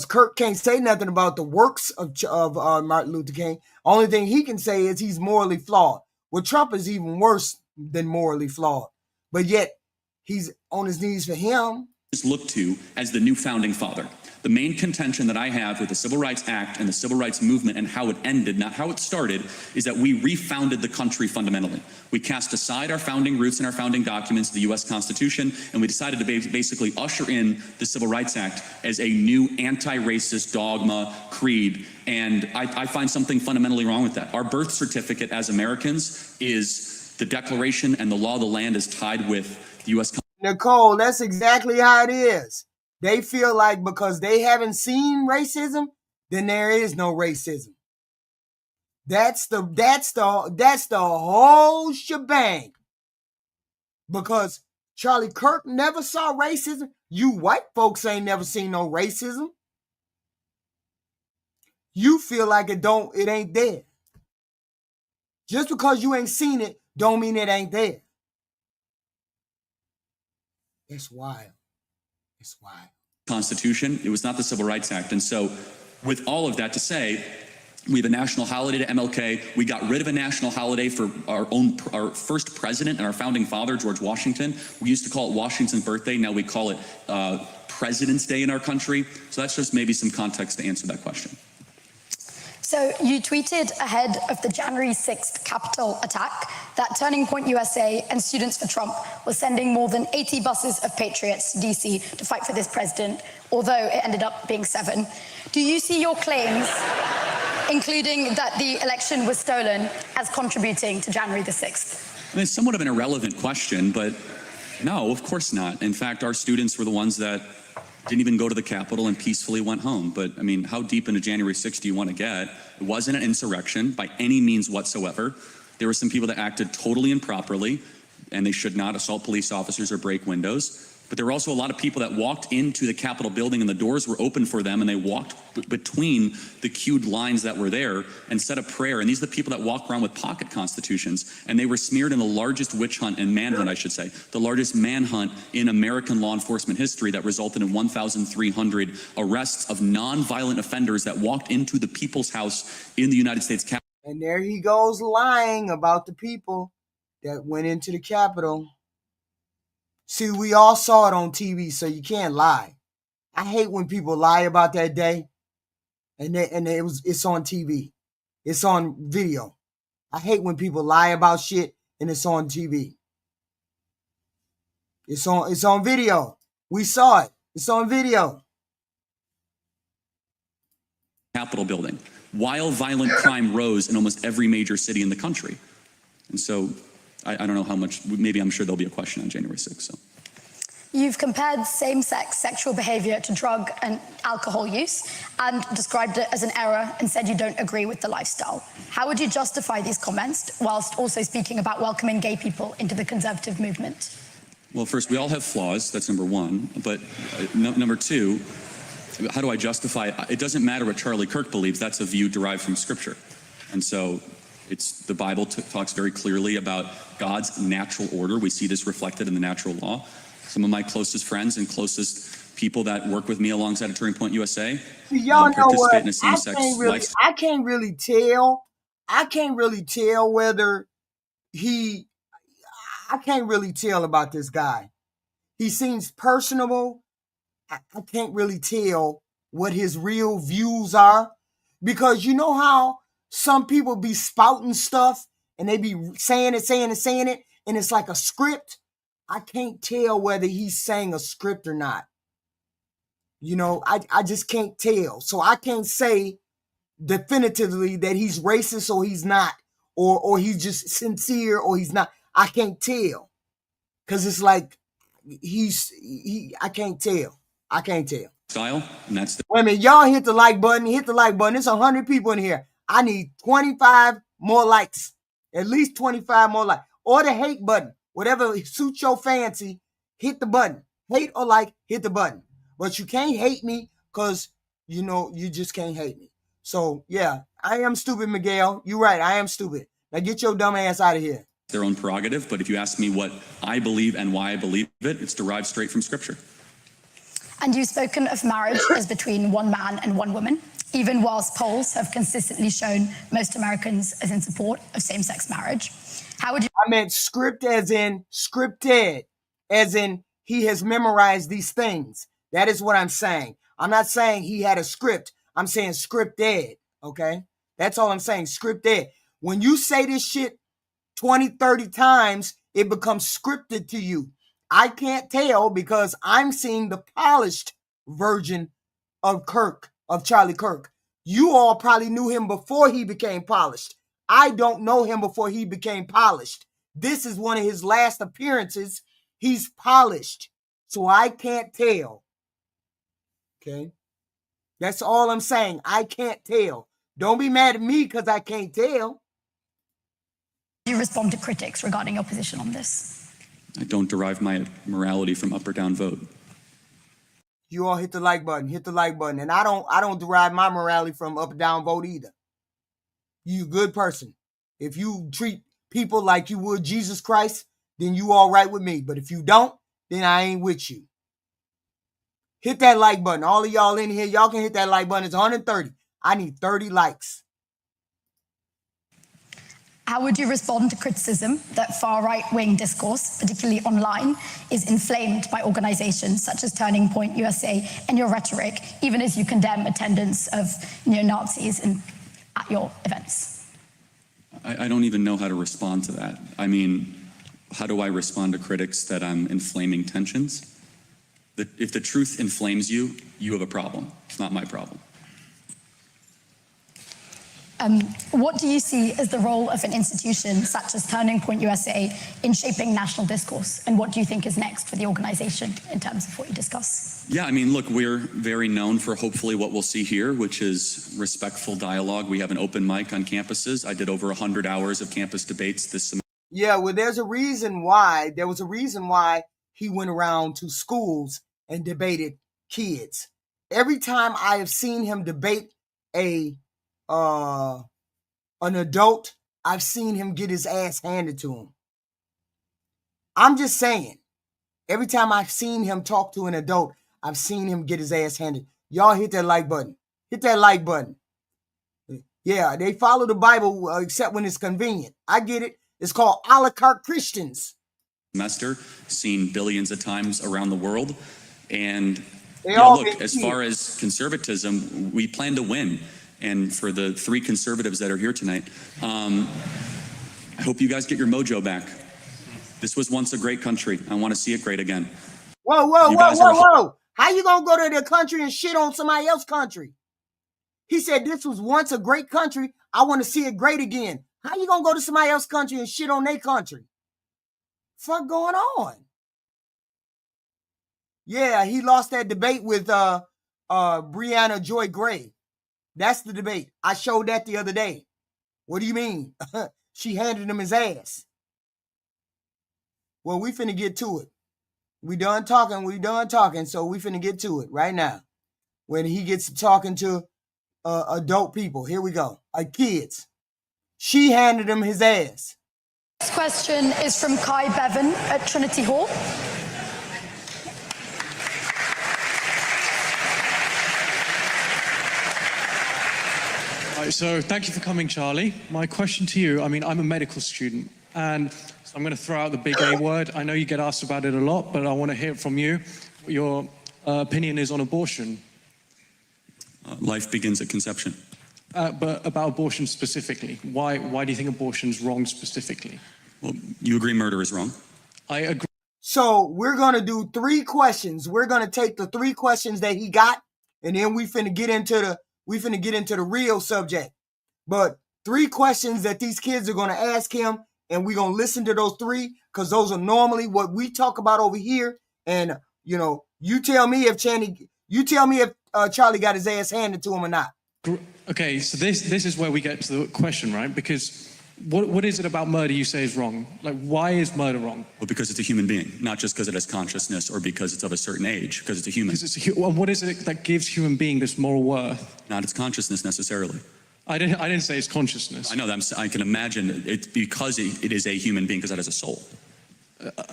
Kirk can't say nothing about the works of Martin Luther King. Only thing he can say is he's morally flawed. Well, Trump is even worse than morally flawed. But yet, he's on his knees for him. Is looked to as the new founding father. The main contention that I have with the Civil Rights Act and the Civil Rights Movement and how it ended, not how it started, is that we refounded the country fundamentally. We cast aside our founding roots and our founding documents, the U.S. Constitution, and we decided to basically usher in the Civil Rights Act as a new anti-racist dogma, creed, and I find something fundamentally wrong with that. Our birth certificate as Americans is the Declaration, and the law of the land is tied with the U.S. Constitution. Nicole, that's exactly how it is. They feel like because they haven't seen racism, then there is no racism. That's the whole shebang. Because Charlie Kirk never saw racism. You white folks ain't never seen no racism. You feel like it ain't there. Just because you ain't seen it, don't mean it ain't there. It's wild. It's wild. Constitution. It was not the Civil Rights Act. And so with all of that to say, we have a national holiday to MLK. We got rid of a national holiday for our first president and our founding father, George Washington. We used to call it Washington's birthday. Now we call it President's Day in our country. So that's just maybe some context to answer that question. So you tweeted ahead of the January 6th Capitol attack that Turning Point USA and Students for Trump were sending more than 80 buses of patriots to DC to fight for this president, although it ended up being 7. Do you see your claims, including that the election was stolen, as contributing to January the 6th? I mean, it's somewhat of an irrelevant question, but no, of course not. In fact, our students were the ones that didn't even go to the Capitol and peacefully went home. But I mean, how deep into January 6th do you want to get? It wasn't an insurrection by any means whatsoever. There were some people that acted totally improperly, and they should not assault police officers or break windows. But there were also a lot of people that walked into the Capitol building and the doors were open for them, and they walked between the queued lines that were there and said a prayer. And these are the people that walk around with pocket constitutions, and they were smeared in the largest witch hunt and manhunt, I should say, the largest manhunt in American law enforcement history that resulted in 1,300 arrests of non-violent offenders that walked into the People's House in the United States Capitol. And there he goes lying about the people that went into the Capitol. See, we all saw it on TV, so you can't lie. I hate when people lie about that day, and it's on TV. It's on video. I hate when people lie about shit and it's on TV. It's on video. We saw it. It's on video. Capitol building, while violent crime rose in almost every major city in the country. And so I don't know how much, maybe I'm sure there'll be a question on January 6th. So. You've compared same-sex sexual behavior to drug and alcohol use and described it as an error and said you don't agree with the lifestyle. How would you justify these comments whilst also speaking about welcoming gay people into the conservative movement? Well, first, we all have flaws. That's number one. But number two, How do I justify it? It doesn't matter what Charlie Kirk believes. That's a view derived from Scripture. And so it's the Bible talks very clearly about God's natural order. We see this reflected in the natural law. Some of my closest friends and closest people that work with me alongside of Turning Point USA Y'all know what? participate in a same-sex lifestyle. I can't really tell. I can't really tell whether he. I can't really tell about this guy. He seems personable. I can't really tell what his real views are, because you know how some people be spouting stuff and they be saying it, and it's like a script. I can't tell whether he's saying a script or not. You know, I just can't tell. So I can't say definitively that he's racist or he's not, or he's just sincere or he's not. I can't tell, because it's like I can't tell. I can't tell. Style, and that's Wait a minute, y'all hit the like button. Hit the like button. There's 100 people in here. I need 25 more likes. At least 25 more likes. Or the hate button. Whatever suits your fancy, hit the button. Hate or like, hit the button. But you can't hate me, because, you know, you just can't hate me. So, yeah, I am stupid, Miguel. You're right, I am stupid. Now get your dumb ass out of here. their own prerogative. But if you ask me what I believe and why I believe it, it's derived straight from Scripture. And you've spoken of marriage as between one man and one woman, even whilst polls have consistently shown most Americans as in support of same-sex marriage. How would you... I meant script as in scripted, as in he has memorized these things. That is what I'm saying. I'm not saying he had a script. I'm saying scripted, okay? That's all I'm saying, scripted. When you say this shit 20, 30 times, it becomes scripted to you. I can't tell because I'm seeing the polished version of Kirk, of Charlie Kirk. You all probably knew him before he became polished. I don't know him before he became polished. This is one of his last appearances. He's polished. So I can't tell. Okay? That's all I'm saying. I can't tell. Don't be mad at me because I can't tell. Do you respond to critics regarding your position on this? I don't derive my morality from up or down vote. You all hit the like button. Hit the like button. And I don't derive my morality from up or down vote either. You a good person. If you treat people like you would Jesus Christ, then you all right with me. But if you don't, then I ain't with you. Hit that like button. All of y'all in here, y'all can hit that like button. It's 130. I need 30 likes. How would you respond to criticism that far-right-wing discourse, particularly online, is inflamed by organizations such as Turning Point USA and your rhetoric, even as you condemn attendance of neo-Nazis at your events? I don't even know how to respond to that. I mean, how do I respond to critics that I'm inflaming tensions? If the truth inflames you, you have a problem. It's not my problem. What do you see as the role of an institution such as Turning Point USA in shaping national discourse? And what do you think is next for the organization in terms of what you discuss? Yeah, I mean, look, we're very known for hopefully what we'll see here, which is respectful dialogue. We have an open mic on campuses. I did over 100 hours of campus debates this semester. Yeah, well, there was a reason why he went around to schools and debated kids. Every time I have seen him debate an adult, I've seen him get his ass handed to him. I'm just saying, every time I've seen him talk to an adult, I've seen him get his ass handed. Y'all hit that like button. Hit that like button. Yeah, they follow the Bible except when it's convenient. I get it. It's called a la carte Christians. Semester, seen billions of times around the world. And Look, as far as conservatism, we plan to win. And for the 3 conservatives that are here tonight, I hope you guys get your mojo back. This was once a great country. I want to see it great again. Whoa. How you going to go to the country and shit on somebody else's country? He said this was once a great country. I want to see it great again. How you going to go to somebody else's country and shit on their country? Fuck going on? Yeah, he lost that debate with Brianna Joy Gray. That's the debate. I showed that the other day. What do you mean? She handed him his ass. Well, we finna get to it. We done talking, so we finna get to it right now. when he gets to talking to adult people. Here we go. Kids. She handed him his ass. This question is from Kai Bevan at Trinity Hall. Right, so thank you for coming, Charlie. My question to you, I mean, I'm a medical student, and so I'm going to throw out the big A word. I know you get asked about it a lot, but I want to hear it from you. What your opinion is on abortion. Life begins at conception. But about abortion specifically. Why do you think abortion's wrong specifically? Well, you agree murder is wrong? I agree. So we're going to do 3 questions. We're going to take the 3 questions that he got, and then we finna get into the real subject. But 3 questions that these kids are going to ask him, and we're going to listen to those 3 because those are normally what we talk about over here. And, you know, you tell me if Charlie got his ass handed to him or not. Okay, so this is where we get to the question, right? Because what is it about murder you say is wrong? Like, why is murder wrong? Well, because it's a human being, not just because it has consciousness or because it's of a certain age, because it's a human. What is it that gives human being this moral worth? Not its consciousness necessarily. I didn't say it's consciousness. I know that. I can imagine it's because it is a human being, because it has a soul.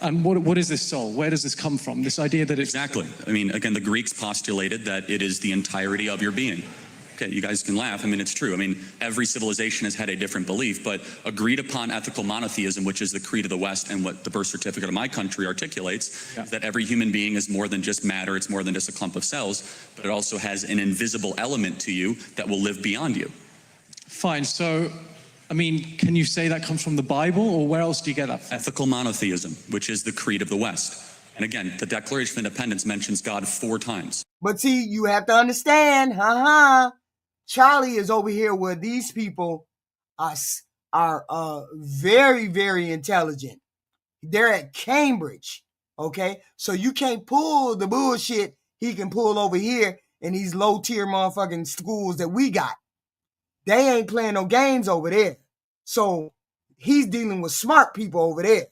And what is this soul? Where does this come from? This idea that it's... Exactly. I mean, again, the Greeks postulated that it is the entirety of your being. Okay, you guys can laugh. I mean, it's true. I mean, every civilization has had a different belief, but agreed upon ethical monotheism, which is the creed of the West and what the birth certificate of my country articulates, is that every human being is more than just matter. It's more than just a clump of cells, but it also has an invisible element to you that will live beyond you. Fine. So, I mean, can you say that comes from the Bible, or where else do you get that from? Ethical monotheism, which is the creed of the West. And again, the Declaration of Independence mentions God 4 times. But see, you have to understand, Charlie is over here where these people are very, very intelligent. They're at Cambridge, okay? So you can't pull the bullshit he can pull over here in these low-tier motherfucking schools that we got. They ain't playing no games over there. So he's dealing with smart people over there.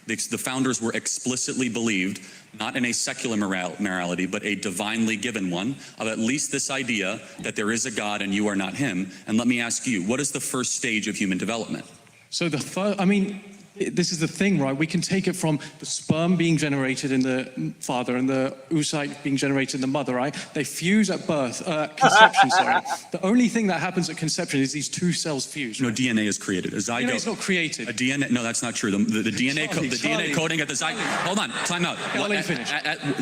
The founders were explicitly believed, not in a secular morality, but a divinely given one, of at least this idea that there is a God and you are not him. And let me ask you, what is the first stage of human development? So this is the thing, right? We can take it from the sperm being generated in the father and the oocyte being generated in the mother, right? They fuse at birth, conception, sorry. The only thing that happens at conception is these 2 cells fuse. Right? No, DNA is created. A zygote. DNA is not created. A DNA, no, that's not true. The DNA, DNA coding at the zygote. Hold on, time out. I'll let you finish.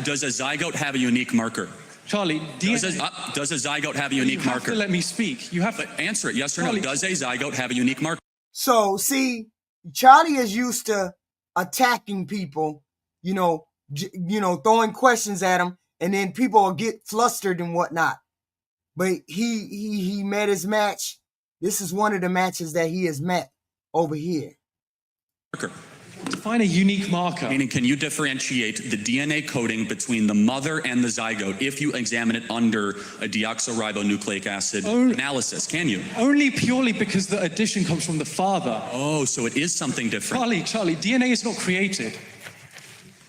Does a zygote have a unique marker? Charlie, does a zygote have a unique marker? You have to let me speak. You have to answer it, yes or no. Does a zygote have a unique marker? So, see, Charlie is used to attacking people, throwing questions at him, and then people will get flustered and whatnot. But he met his match. This is one of the matches that he has met over here. Define a unique marker. Meaning, can you differentiate the DNA coding between the mother and the zygote if you examine it under a deoxyribonucleic acid analysis? Can you? Only purely because the addition comes from the father. Oh, so it is something different. Charlie, DNA is not created.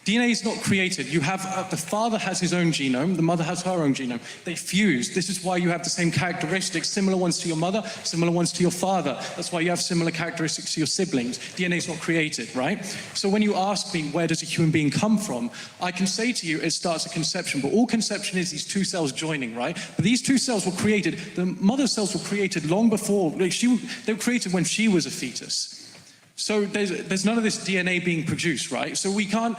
DNA is not created. You have, the father has his own genome, the mother has her own genome. They fuse. This is why you have the same characteristics, similar ones to your mother, similar ones to your father. That's why you have similar characteristics to your siblings. DNA is not created, right? So when you ask me, where does a human being come from? I can say to you, it starts at conception, but all conception is these 2 cells joining, right? But these 2 cells were created, the mother cells were created long before, they were created when she was a fetus. So there's none of this DNA being produced, right? So we can't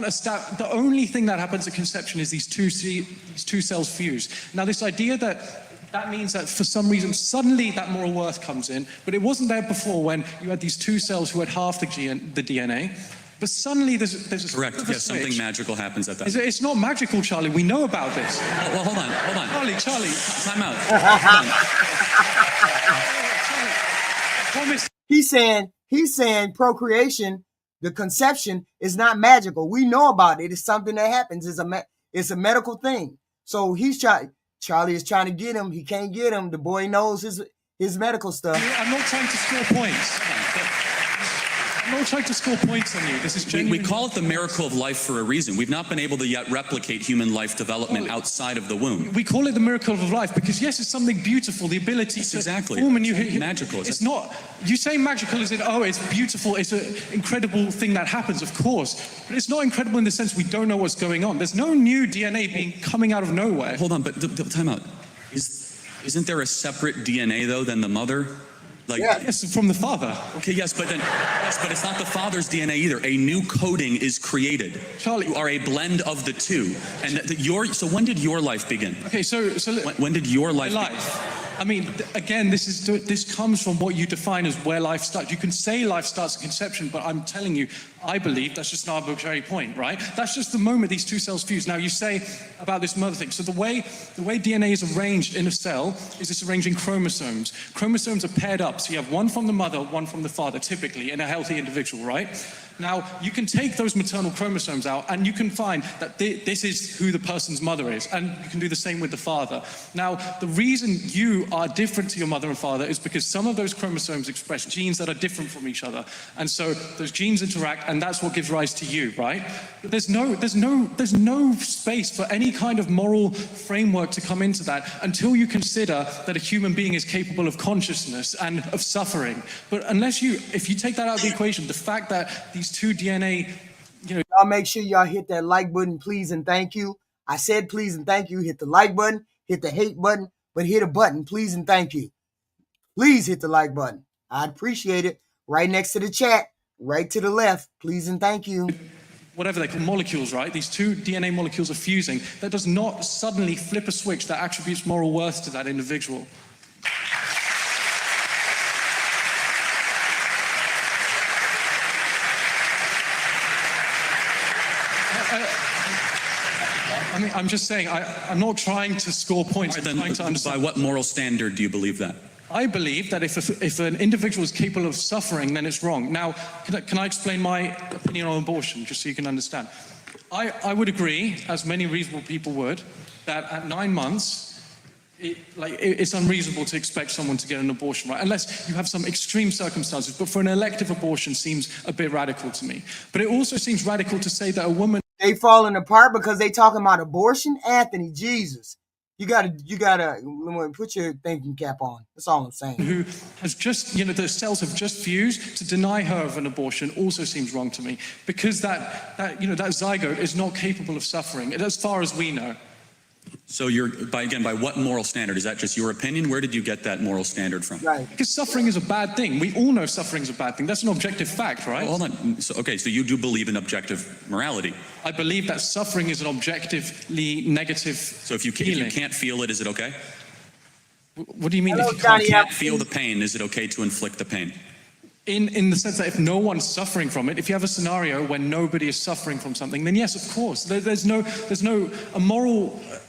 establish. The only thing that happens at conception is these two cells fuse. Now, this idea that means that for some reason suddenly that moral worth comes in, but it wasn't there before when you had these 2 cells who had half the DNA. But suddenly there's a correct. Yes, something magical happens at that. It's not magical, Charlie. We know about this. Well, hold on. Charlie, time out. Promise. He's saying procreation, the conception, is not magical. We know about it. It's something that happens. It's a medical thing. So Charlie is trying to get him. He can't get him. The boy knows his medical stuff. I'm not trying to score points. I'm not trying to score points on you. This is We genuine. call it the miracle of life for a reason. We've not been able to yet replicate human life development outside of the womb. We call it the miracle of life because yes, it's something beautiful. The ability to exactly. form a new Magical. It's not. You say magical as in it's beautiful. It's an incredible thing that happens, of course. But it's not incredible in the sense we don't know what's going on. There's no new DNA being coming out of nowhere. Hold on, but time out. Isn't there a separate DNA though than the mother? Like, Yes, from the father. Okay, yes, but it's not the father's DNA either. A new coding is created. Charlie, you are a blend of the two. And so when did your life begin? Okay, so when did your life begin? I mean, again, this comes from what you define as where life starts. You can say life starts at conception, but I'm telling you, I believe that's just an arbitrary point, right? That's just the moment these two cells fuse. Now, you say about this mother thing. So the way DNA is arranged in a cell is it's arranged in chromosomes. Chromosomes are paired up, so you have one from the mother, one from the father, typically, in a healthy individual, right? Now, you can take those maternal chromosomes out and you can find that this is who the person's mother is. And you can do the same with the father. Now, the reason you are different to your mother and father is because some of those chromosomes express genes that are different from each other. And so those genes interact and that's what gives rise to you, right? But there's no space for any kind of moral framework to come into that until you consider that a human being is capable of consciousness and of suffering. But if you take that out of the equation, the fact that these two DNA, y'all make sure y'all hit that like button, please and thank you. I said please and thank you. Hit the like button, hit the hate button, but hit a button, please and thank you. Please hit the like button. I'd appreciate it. Right next to the chat, right to the left, please and thank you. Whatever they call molecules, right? These two DNA molecules are fusing. That does not suddenly flip a switch that attributes moral worth to that individual. I mean, I'm just saying, I'm not trying to score points. I'm trying to understand. By what moral standard do you believe that? I believe that if an individual is capable of suffering, then it's wrong. Now, can I explain my opinion on abortion, just so you can understand? I would agree, as many reasonable people would, that at 9 months, it's unreasonable to expect someone to get an abortion, right? Unless you have some extreme circumstances. But for an elective abortion seems a bit radical to me. But it also seems radical to say that a woman... They falling apart because they talking about abortion? Anthony, Jesus. You gotta put your thinking cap on. That's all I'm saying. Who has just, the cells have just fused. To deny her of an abortion also seems wrong to me, because that zygote is not capable of suffering, as far as we know. So by what moral standard? Is that just your opinion? Where did you get that moral standard from? Right. Because suffering is a bad thing. We all know suffering is a bad thing. That's an objective fact, right? Well, hold on. So you do believe in objective morality? I believe that suffering is an objectively negative So if you can't feel it, is it okay? What do you mean? Hello, if you can't feel the pain, is it okay to inflict the pain? In the sense that if no one's suffering from it, if you have a scenario where nobody is suffering from something, then yes, of course.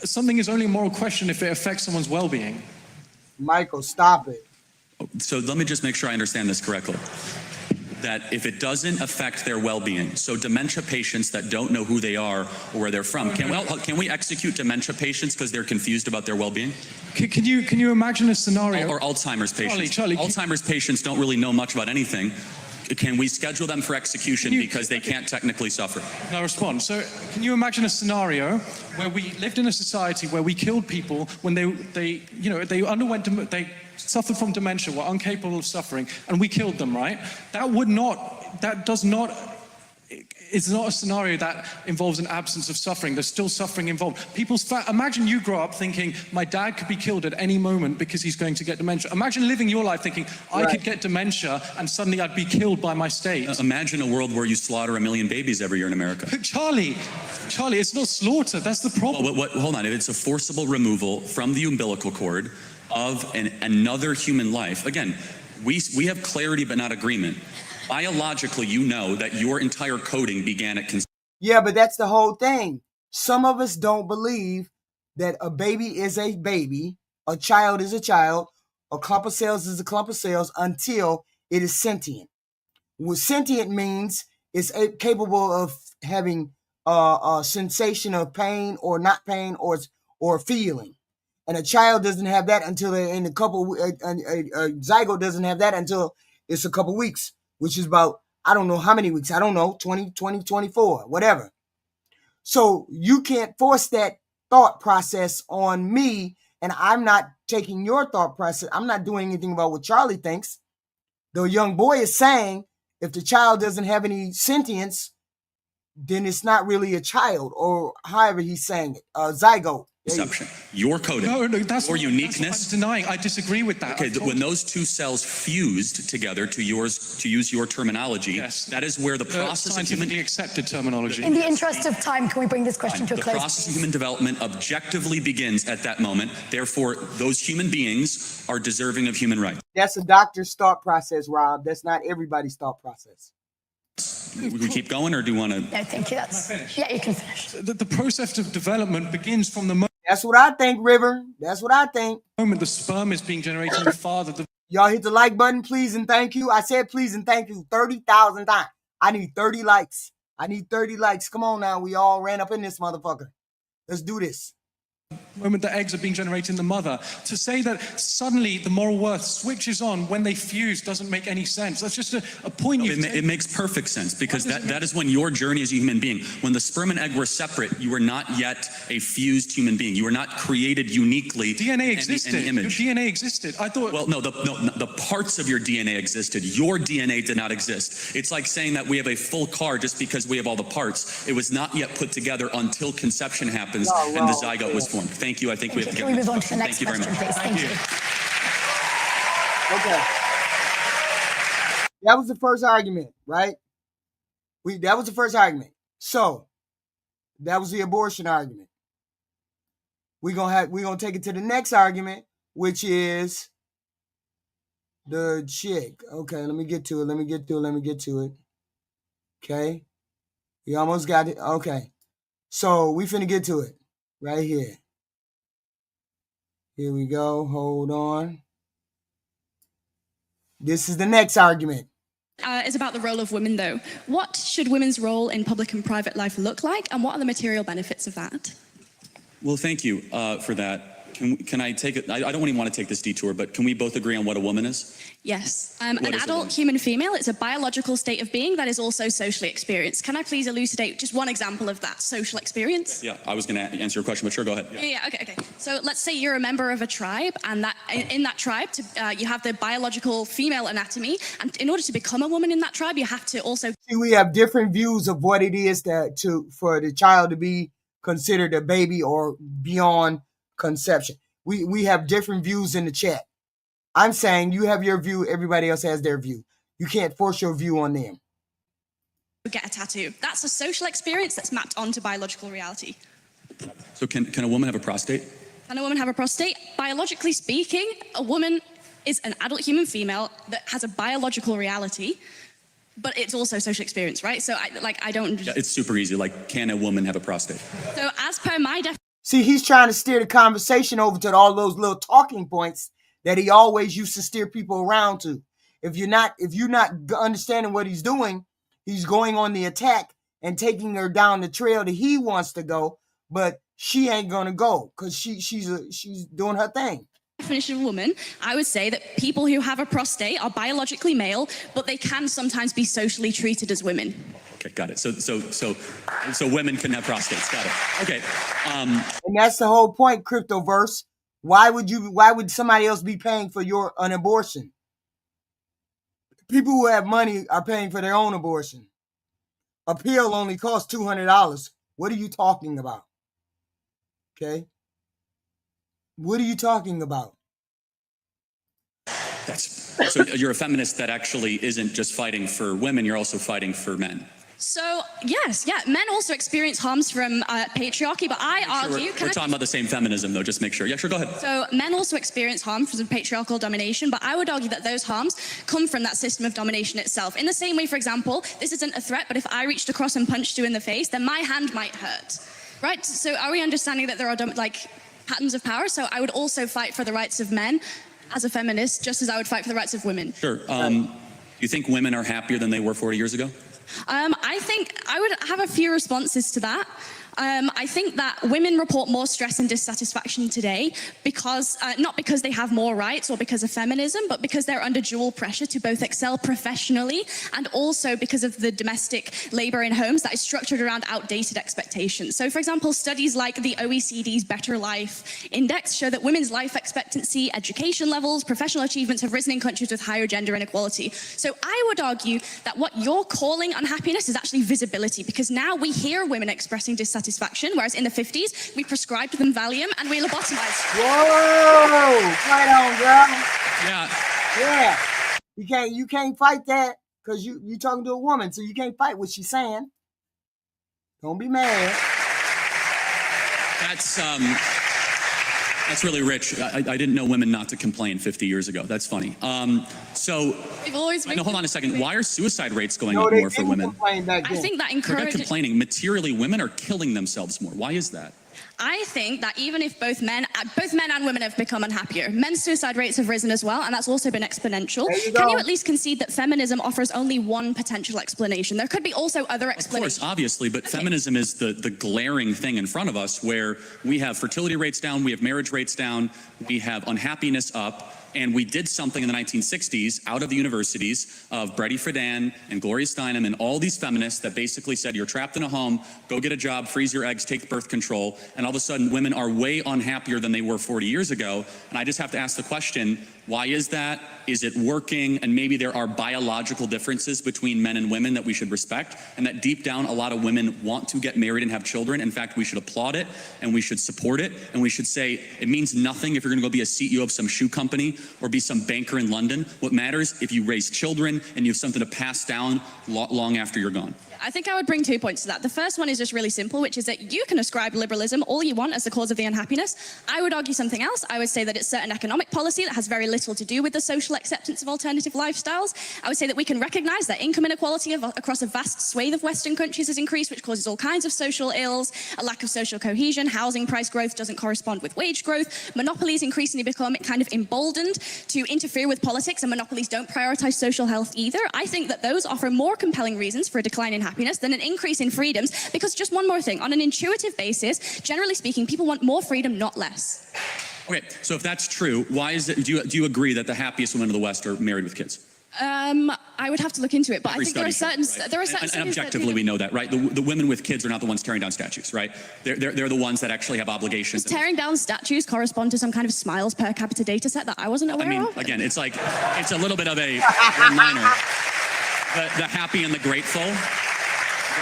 Something is only a moral question if it affects someone's well-being. Michael, stop it. So let me just make sure I understand this correctly. That if it doesn't affect their well-being, so dementia patients that don't know who they are or where they're from, can we execute dementia patients because they're confused about their well-being? Can you imagine a scenario? Or Alzheimer's patients. Charlie, Alzheimer's patients don't really know much about anything. Can we schedule them for execution because they can't technically suffer? Now respond. So can you imagine a scenario where we lived in a society where we killed people when they suffered from dementia, were incapable of suffering, and we killed them, right? It's not a scenario that involves an absence of suffering. There's still suffering involved. Imagine you grow up thinking, my dad could be killed at any moment because he's going to get dementia. Imagine living your life thinking, I could get dementia and suddenly I'd be killed by my state. Imagine a world where you slaughter 1 million babies every year in America. Charlie, it's not slaughter. That's the problem. Hold on. If it's a forcible removal from the umbilical cord of another human life, again, we have clarity but not agreement. Biologically, you know that your entire coding began at conception. Yeah, but that's the whole thing. Some of us don't believe that a baby is a baby, a child is a child, a clump of cells is a clump of cells until it is sentient. What sentient means is capable of having a sensation of pain or not pain or feeling. And a child doesn't have that until they're in a zygote doesn't have that until it's a couple weeks, which is about I don't know how many weeks. I don't know, 20, 24, whatever. So you can't force that thought process on me, and I'm not taking your thought process. I'm not doing anything about what Charlie thinks. The young boy is saying if the child doesn't have any sentience, then it's not really a child, or however he's saying it, zygote. Exception. Your coding that's or what, uniqueness. That's what I'm denying. I disagree with that. Okay, when those two cells fused together, to use your terminology, yes, that is where the process of human accepted terminology. In the interest of time, can we bring this question to a close? The process of human development objectively begins at that moment. Therefore, those human beings are deserving of human rights. That's a doctor's thought process, Rob. That's not everybody's thought process. We keep going, or do you want to? No, thank you. Yeah, you can finish. The process of development begins from the moment. That's what I think, River. That's what I think. The sperm is being generated, the father. Y'all hit the like button, please and thank you. I said please and thank you 30,000 times. I need 30 likes. I need 30 likes. Come on now. We all ran up in this motherfucker. Let's do this. Moment the eggs are being generated in the mother, to say that suddenly the moral worth switches on when they fuse doesn't make any sense. That's just a point. It makes perfect sense, because that is when your journey as a human being, when the sperm and egg were separate, you were not yet a fused human being. You were not created uniquely. DNA existed. In image. Your DNA existed. I thought. Well, no, the parts of your DNA existed. Your DNA did not exist. It's like saying that we have a full car just because we have all the parts. It was not yet put together until conception happens and the zygote was formed. Thank you. I think we have to get. Can we move on to the next question, please? Thank you. Okay. That was the first argument, right? That was the first argument. So that was the abortion argument. We're gonna take it to the next argument, which is the chick. Okay, let me get to it. Okay. We almost got it. Okay. So we finna get to it right here. Here we go. Hold on. This is the next argument. Is about the role of women, though. What should women's role in public and private life look like, and what are the material benefits of that? Well, thank you for that. Can I take it? I don't even want to take this detour, but can we both agree on what a woman is? Yes. An adult human female, it's a biological state of being that is also socially experienced. Can I please elucidate just one example of that social experience? Yeah, I was going to answer your question, but sure, go ahead. Yeah, okay. So let's say you're a member of a tribe, and that in that tribe, you have the biological female anatomy, and in order to become a woman in that tribe, you have to also... See, we have different views of what it is for the child to be considered a baby or beyond conception. We have different views in the chat. I'm saying you have your view, everybody else has their view. You can't force your view on them. Get a tattoo. That's a social experience that's mapped onto biological reality. So can a woman have a prostate? Can a woman have a prostate? Biologically speaking, a woman is an adult human female that has a biological reality, but it's also social experience, right? So I don't... Yeah, it's super easy. Like, can a woman have a prostate? So as per my definition... See, he's trying to steer the conversation over to all those little talking points that he always used to steer people around to. If you're not understanding what he's doing, he's going on the attack and taking her down the trail that he wants to go, but she ain't gonna go because she's doing her thing. Definition of woman, I would say that people who have a prostate are biologically male, but they can sometimes be socially treated as women. Okay, got it. So women can have prostates. Got it. Okay. And that's the whole point, Cryptoverse. Why would somebody else be paying for an abortion? People who have money are paying for their own abortion. A pill only costs $200. What are you talking about? Okay. What are you talking about? So you're a feminist that actually isn't just fighting for women, you're also fighting for men. So, yes, men also experience harms from patriarchy, but I argue... We're talking about the same feminism, though, just make sure. Yeah, sure, go ahead. So, men also experience harm from patriarchal domination, but I would argue that those harms come from that system of domination itself. In the same way, for example, this isn't a threat, but if I reached across and punched you in the face, then my hand might hurt, right? So, are we understanding that there are, patterns of power? So, I would also fight for the rights of men as a feminist, just as I would fight for the rights of women. Sure. You think women are happier than they were 40 years ago? I think I would have a few responses to that. I think that women report more stress and dissatisfaction today because, not because they have more rights or because of feminism, but because they're under dual pressure to both excel professionally and also because of the domestic labor in homes that is structured around outdated expectations. So, for example, studies like the OECD's Better Life Index show that women's life expectancy, education levels, professional achievements have risen in countries with higher gender inequality. So I would argue that what you're calling unhappiness is actually visibility, because now we hear women expressing dissatisfaction, whereas in the 50s, we prescribed them Valium and we lobotomized. Whoa! Right on, girl. Yeah. Yeah. You can't fight that because you talking to a woman, so you can't fight what she's saying. Don't be mad. That's really rich. I didn't know women not to complain 50 years ago. That's funny. So, We've always been no, hold on a second. Why are suicide rates going No, up they more for didn't women? complain back I then. think that They're not encourages... complaining. Materially, women are killing themselves more. Why is that? I think that even if both men and women have become unhappier, men's suicide rates have risen as well, and that's also been exponential. Can you at least concede that feminism offers only one potential explanation? There could be also other explanations. Of course, obviously, but feminism is the glaring thing in front of us where we have fertility rates down, we have marriage rates down, we have unhappiness up. And we did something in the 1960s out of the universities of Betty Friedan and Gloria Steinem and all these feminists that basically said, you're trapped in a home, go get a job, freeze your eggs, take birth control. And all of a sudden, women are way unhappier than they were 40 years ago. And I just have to ask the question, why is that? Is it working? And maybe there are biological differences between men and women that we should respect, and that deep down, a lot of women want to get married and have children. In fact, we should applaud it, and we should support it, and we should say, it means nothing if you're gonna go be a CEO of some shoe company or be some banker in London. What matters if you raise children and you have something to pass down long after you're gone. I think I would bring 2 points to that. The first one is just really simple, which is that you can ascribe liberalism all you want as the cause of the unhappiness. I would argue something else. I would say that it's certain economic policy that has very little to do with the social acceptance of alternative lifestyles. I would say that we can recognize that income inequality across a vast swathe of Western countries has increased, which causes all kinds of social ills, a lack of social cohesion, housing price growth doesn't correspond with wage growth, monopolies increasingly become kind of emboldened to interfere with politics, and monopolies don't prioritize social health either. I think that those offer more compelling reasons for a decline in happiness than an increase in freedoms, because just one more thing, on an intuitive basis, generally speaking, people want more freedom, not less. Okay, so if that's true, why is it, do you agree that the happiest women in the West are married with kids? I would have to look into it, but I think there are certain And objectively, we know that, right? The women with kids are not the ones tearing down statues, right? They're the ones that actually have obligations. Does tearing down statues correspond to some kind of smiles per capita data set that I wasn't aware of? Again, it's like, it's a little bit of a minor. The happy and the grateful.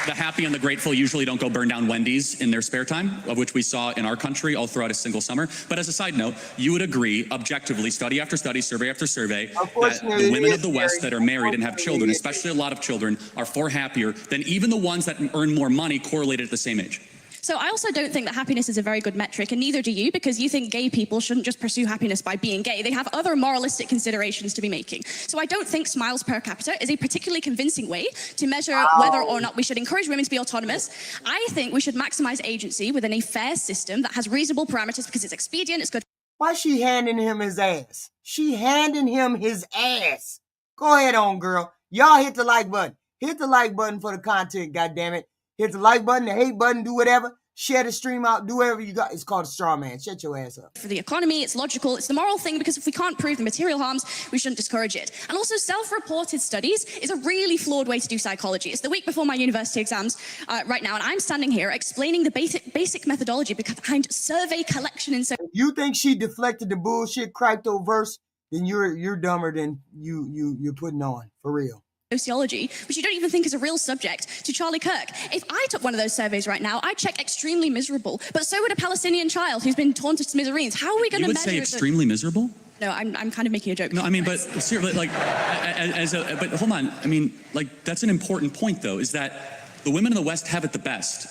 The happy and the grateful usually don't go burn down Wendy's in their spare time, of which we saw in our country all throughout a single summer. But as a side note, you would agree, objectively, study after study, survey after survey, that the women of the West that are married and have children, especially a lot of children, are far happier than even the ones that earn more money correlated at the same age. So I also don't think that happiness is a very good metric, and neither do you, because you think gay people shouldn't just pursue happiness by being gay. They have other moralistic considerations to be making. So I don't think smiles per capita is a particularly convincing way to measure whether or not we should encourage women to be autonomous. I think we should maximize agency within a fair system that has reasonable parameters because it's expedient, it's good. Why she handing him his ass? She handing him his ass. Go ahead on, girl. Y'all hit the like button. Hit the like button for the content, goddammit. Hit the like button, the hate button, do whatever. Share the stream out, do whatever you got. It's called a straw man. Shut your ass up. For the economy, it's logical, it's the moral thing, because if we can't prove the material harms, we shouldn't discourage it. And also, self-reported studies is a really flawed way to do psychology. It's the week before my university exams right now, and I'm standing here explaining the basic methodology behind survey collection and so. If you think she deflected the bullshit crypto verse, then you're dumber than you're putting on, for real. Sociology, which you don't even think is a real subject, to Charlie Kirk. If I took one of those surveys right now, I'd check extremely miserable. But so would a Palestinian child who's been torn to smithereens. How are we going to measure? You would say extremely miserable? No, I'm kind of making a joke. No, I mean, but seriously, like, but hold on. I mean, like, that's an important point, though, is that the women in the West have it the best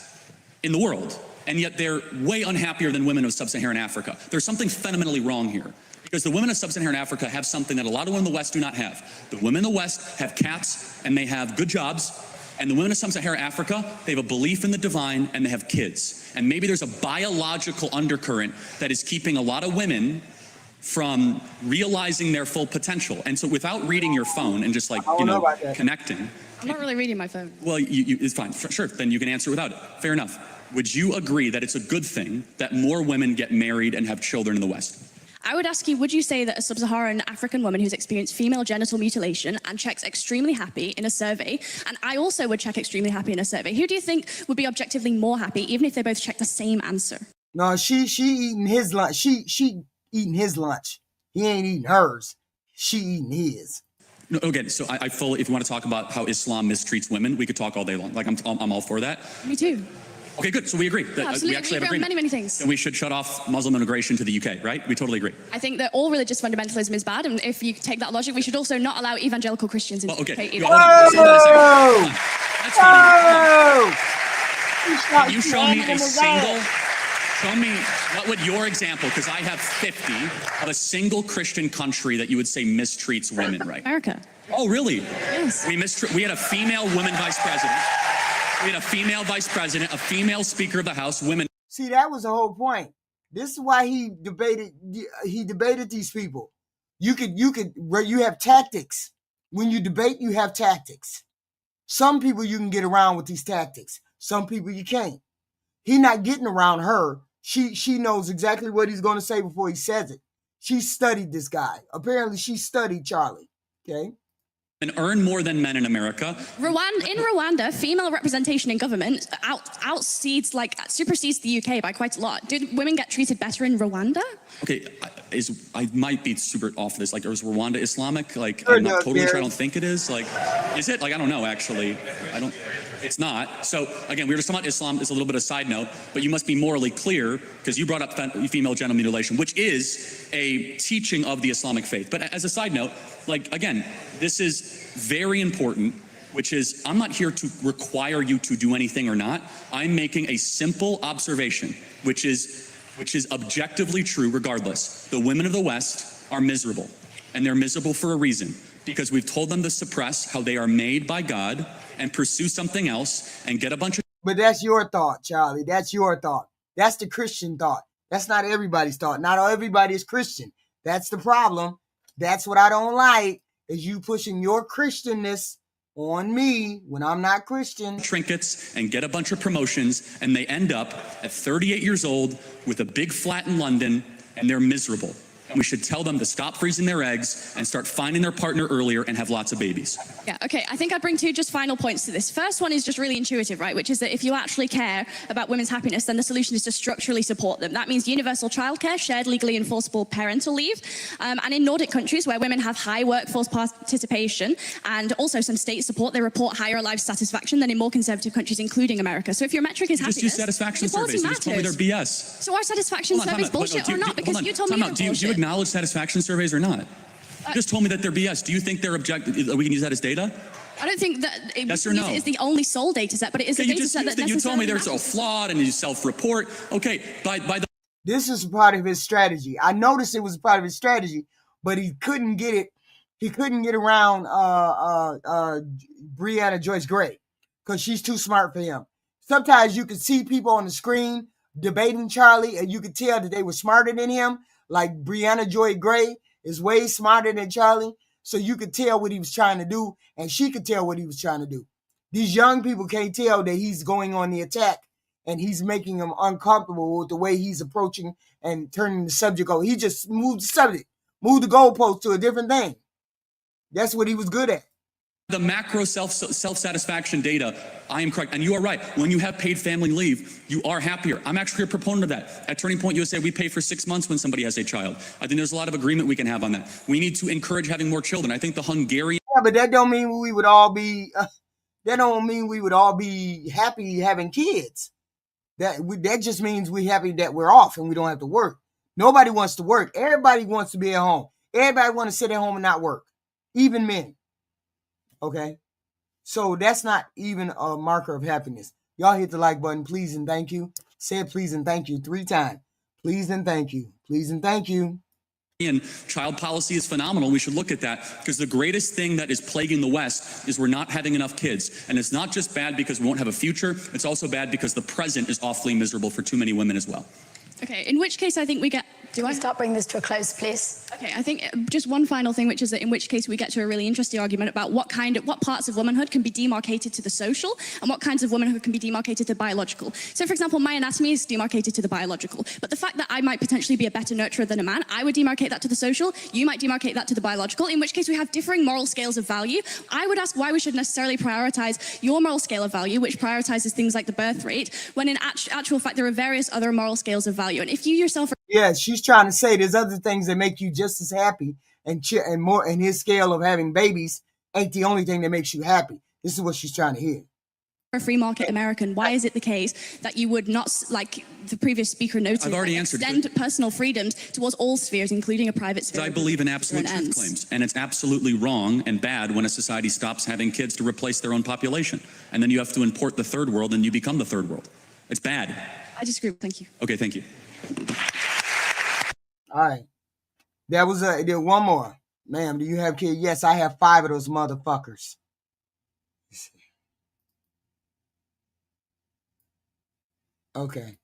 in the world, and yet they're way unhappier than women of sub-Saharan Africa. There's something fundamentally wrong here. Because the women of sub-Saharan Africa have something that a lot of women in the West do not have. The women in the West have cats and they have good jobs. And the women of sub-Saharan Africa, they have a belief in the divine and they have kids. And maybe there's a biological undercurrent that is keeping a lot of women from realizing their full potential. And so without reading your phone and just like, connecting. I'm not really reading my phone. Well, it's fine. Sure, then you can answer without it. Fair enough. would you agree that it's a good thing that more women get married and have children in the West? I would ask you, would you say that a sub-Saharan African woman who's experienced female genital mutilation and checks extremely happy in a survey, and I also would check extremely happy in a survey, who do you think would be objectively more happy, even if they both check the same answer? No, she eating his lunch. She eating his lunch. He ain't eating hers. She eating his. No, again, so I fully, if you want to talk about how Islam mistreats women, we could talk all day long. Like, I'm all for that. Me too. Okay, good. So we agree. That, Absolutely. we actually have agree on agreement. many things. And we should shut off Muslim immigration to the UK, right? We totally agree. I think that all religious fundamentalism is bad, and if you take that logic, we should also not allow evangelical Christians into Well, okay. the UK Yeah, either. hold on a second. Hold on. That's fine. Can you show me a single... Show me, what would your example, because I have 50, of a single Christian country that you would say mistreats women, right? America. Oh, really? Yes. We had a female woman vice president. We had a female vice president, a female speaker of the House, women. See, that was the whole point. This is why he debated these people. You have tactics. When you debate, you have tactics. Some people you can get around with these tactics. Some people you can't. He not getting around her. She knows exactly what he's going to say before he says it. She studied this guy. Apparently, she studied Charlie. Okay. And earn more than men in America. In Rwanda, female representation in government supersedes the UK by quite a lot. Did women get treated better in Rwanda? Okay, I might be super off this. Like, is Rwanda Islamic? Like, I'm not totally sure. I don't think it is. Like, is it? Like, I don't know, actually. It's not. So, again, we were just talking about Islam. It's a little bit of a side note, but you must be morally clear, because you brought up female genital mutilation, which is a teaching of the Islamic faith. But as a side note, like, again, this is very important, which is, I'm not here to require you to do anything or not. I'm making a simple observation, which is objectively true regardless. The women of the West are miserable, and they're miserable for a reason, because we've told them to suppress how they are made by God and pursue something else and get a bunch of... But that's your thought, Charlie. That's your thought. That's the Christian thought. That's not everybody's thought. Not everybody is Christian. That's the problem. That's what I don't like, is you pushing your Christianness on me when I'm not Christian. Trinkets and get a bunch of promotions, and they end up at 38 years old with a big flat in London, and they're miserable. And we should tell them to stop freezing their eggs and start finding their partner earlier and have lots of babies. Yeah, okay. I think I'd bring two just final points to this. First one is just really intuitive, right? Which is that if you actually care about women's happiness, then the solution is to structurally support them. That means universal childcare, shared legally enforceable parental leave, and in Nordic countries where women have high workforce participation and also some state support, they report higher life satisfaction than in more conservative countries, including America. So if your metric is happiness, just use satisfaction surveys. You just told me they're BS. So are satisfaction surveys bullshit or not? Because you told me they're bullshit. Do you acknowledge satisfaction surveys or not? You just told me that they're BS. Do you think they're objective? We can use that as data? I don't think that yes or no? it is the only sole data set, but it is a data set that necessarily you told me they're matters. so flawed and you self-report. Okay, by the... This is part of his strategy. I noticed it was part of his strategy, but he couldn't get it. He couldn't get around Brianna Joyce Gray because she's too smart for him. Sometimes you could see people on the screen debating Charlie, and you could tell that they were smarter than him. Like Brianna Joy Gray is way smarter than Charlie. So you could tell what he was trying to do, and she could tell what he was trying to do. These young people can't tell that he's going on the attack, and he's making them uncomfortable with the way he's approaching and turning the subject over. He just moved the subject, moved the goalpost to a different thing. That's what he was good at. The macro self-satisfaction data, I am correct. And you are right. When you have paid family leave, you are happier. I'm actually a proponent of that. At Turning Point USA, we pay for 6 months when somebody has a child. I think there's a lot of agreement we can have on that. We need to encourage having more children. I think the Hungarian... Yeah, but that don't mean we would all be... that don't mean we would all be happy having kids. That just means we're happy that we're off and we don't have to work. Nobody wants to work. Everybody wants to be at home. Everybody wants to sit at home and not work. Even men. Okay? So that's not even a marker of happiness. Y'all hit the like button, please and thank you. Say please and thank you 3 times. Please and thank you. Please and thank you. Child policy is phenomenal. We should look at that because the greatest thing that is plaguing the West is we're not having enough kids. And it's not just bad because we won't have a future. It's also bad because the present is awfully miserable for too many women as well. Okay, in which case I think we get... Can we start bringing this to a close, please? Okay, I think just one final thing, which is that in which case we get to a really interesting argument about what parts of womanhood can be demarcated to the social and what kinds of womanhood can be demarcated to biological. So, for example, my anatomy is demarcated to the biological, but the fact that I might potentially be a better nurturer than a man, I would demarcate that to the social, you might demarcate that to the biological, in which case we have differing moral scales of value. I would ask why we should necessarily prioritize your moral scale of value, which prioritizes things like the birth rate, when in actual fact there are various other moral scales of value. And if you yourself are... Yeah, she's trying to say there's other things that make you just as happy, and more, and his scale of having babies ain't the only thing that makes you happy. This is what she's trying to hear. A free market American, why is it the case that you would not, like the previous speaker noted, I've already answered extend personal freedoms towards all spheres, including a private sphere? I believe in absolute truth claims, and it's absolutely wrong and bad when a society stops having kids to replace their own population, and then you have to import the third world, and you become the third world. It's bad. I disagree. Thank you. Okay, thank you. All right. There one more. Ma'am, do you have kids? Yes, I have 5 of those motherfuckers. Okay.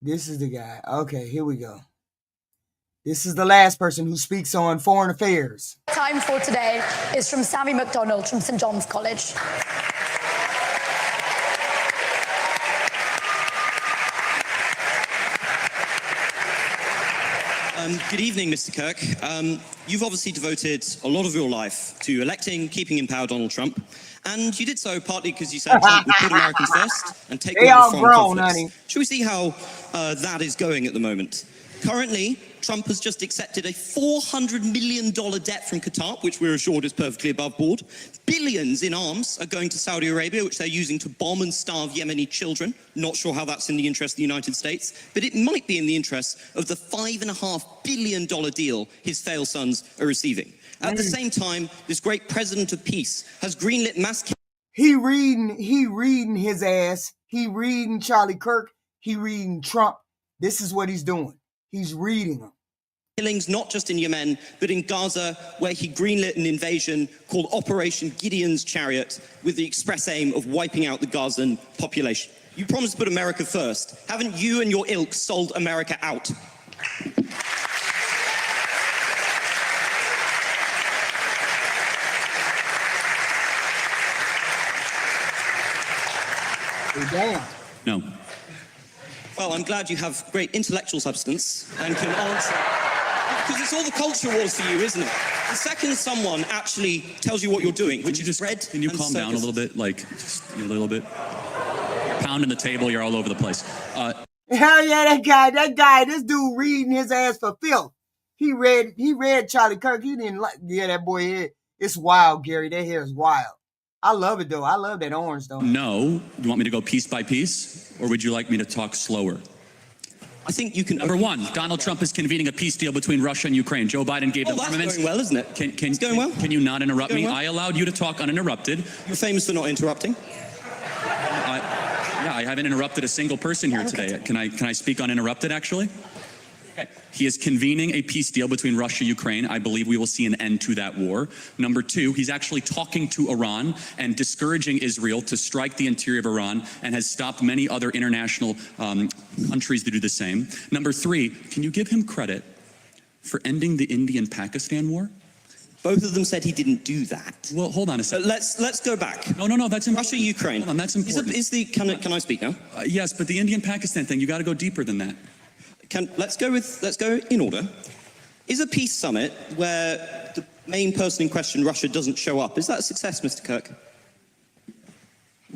This is the guy. Okay, here we go. This is the last person who speaks on foreign affairs. Time for today is from Sammy McDonald from St. John's College. Good evening, Mr. Kirk. You've obviously devoted a lot of your life to electing, keeping in power Donald Trump, and you did so partly because you said Trump would put Americans first and take on foreign conflicts. Honey. Should we see how that is going at the moment? Currently, Trump has just accepted a $400 million debt from Qatar, which we're assured is perfectly above board. Billions in arms are going to Saudi Arabia, which they're using to bomb and starve Yemeni children. Not sure how that's in the interest of the United States, but it might be in the interest of the $5.5 billion deal his failed sons are receiving. At the same time, this great president of peace has greenlit mass... He reading his ass. He reading Charlie Kirk. He reading Trump. This is what he's doing. He's reading them. Killings not just in Yemen, but in Gaza, where he greenlit an invasion called Operation Gideon's Chariot with the express aim of wiping out the Gazan population. You promised to put America first. Haven't you and your ilk sold America out? Damn. No. Well, I'm glad you have great intellectual substance and can answer. Because it's all the culture wars for you, isn't it? The second someone actually tells you what you're doing, which is red. Can you calm down a little bit? Like, just a little bit. Pounding the table, you're all over the place. Hell yeah, that guy, this dude reading his ass for filth. He read Charlie Kirk. He didn't like, yeah, that boy hair. It's wild, Gary. That hair is wild. I love it, though. I love that orange, though. No. You want me to go piece by piece? Or would you like me to talk slower? I think you can... Number one, Donald Trump is convening a peace deal between Russia and Ukraine. Joe Biden gave them armaments. That's going well, isn't it? It's going well. Can you not interrupt me? Well. I allowed you to talk uninterrupted. You're famous for not interrupting. Yeah, I haven't interrupted a single person here today. Can I speak uninterrupted, actually? Okay. He is convening a peace deal between Russia and Ukraine. I believe we will see an end to that war. Number two, he's actually talking to Iran and discouraging Israel to strike the interior of Iran and has stopped many other international countries to do the same. Number three, can you give him credit for ending the Indian-Pakistan war? Both of them said he didn't do that. Well, hold on a second. Let's go back. No, that's important. Russia, Ukraine. Hold on, that's important. Can I speak now? Yes, but the Indian-Pakistan thing, you got to go deeper than that. Let's go in order. Is a peace summit where the main person in question, Russia, doesn't show up, is that a success, Mr. Kirk?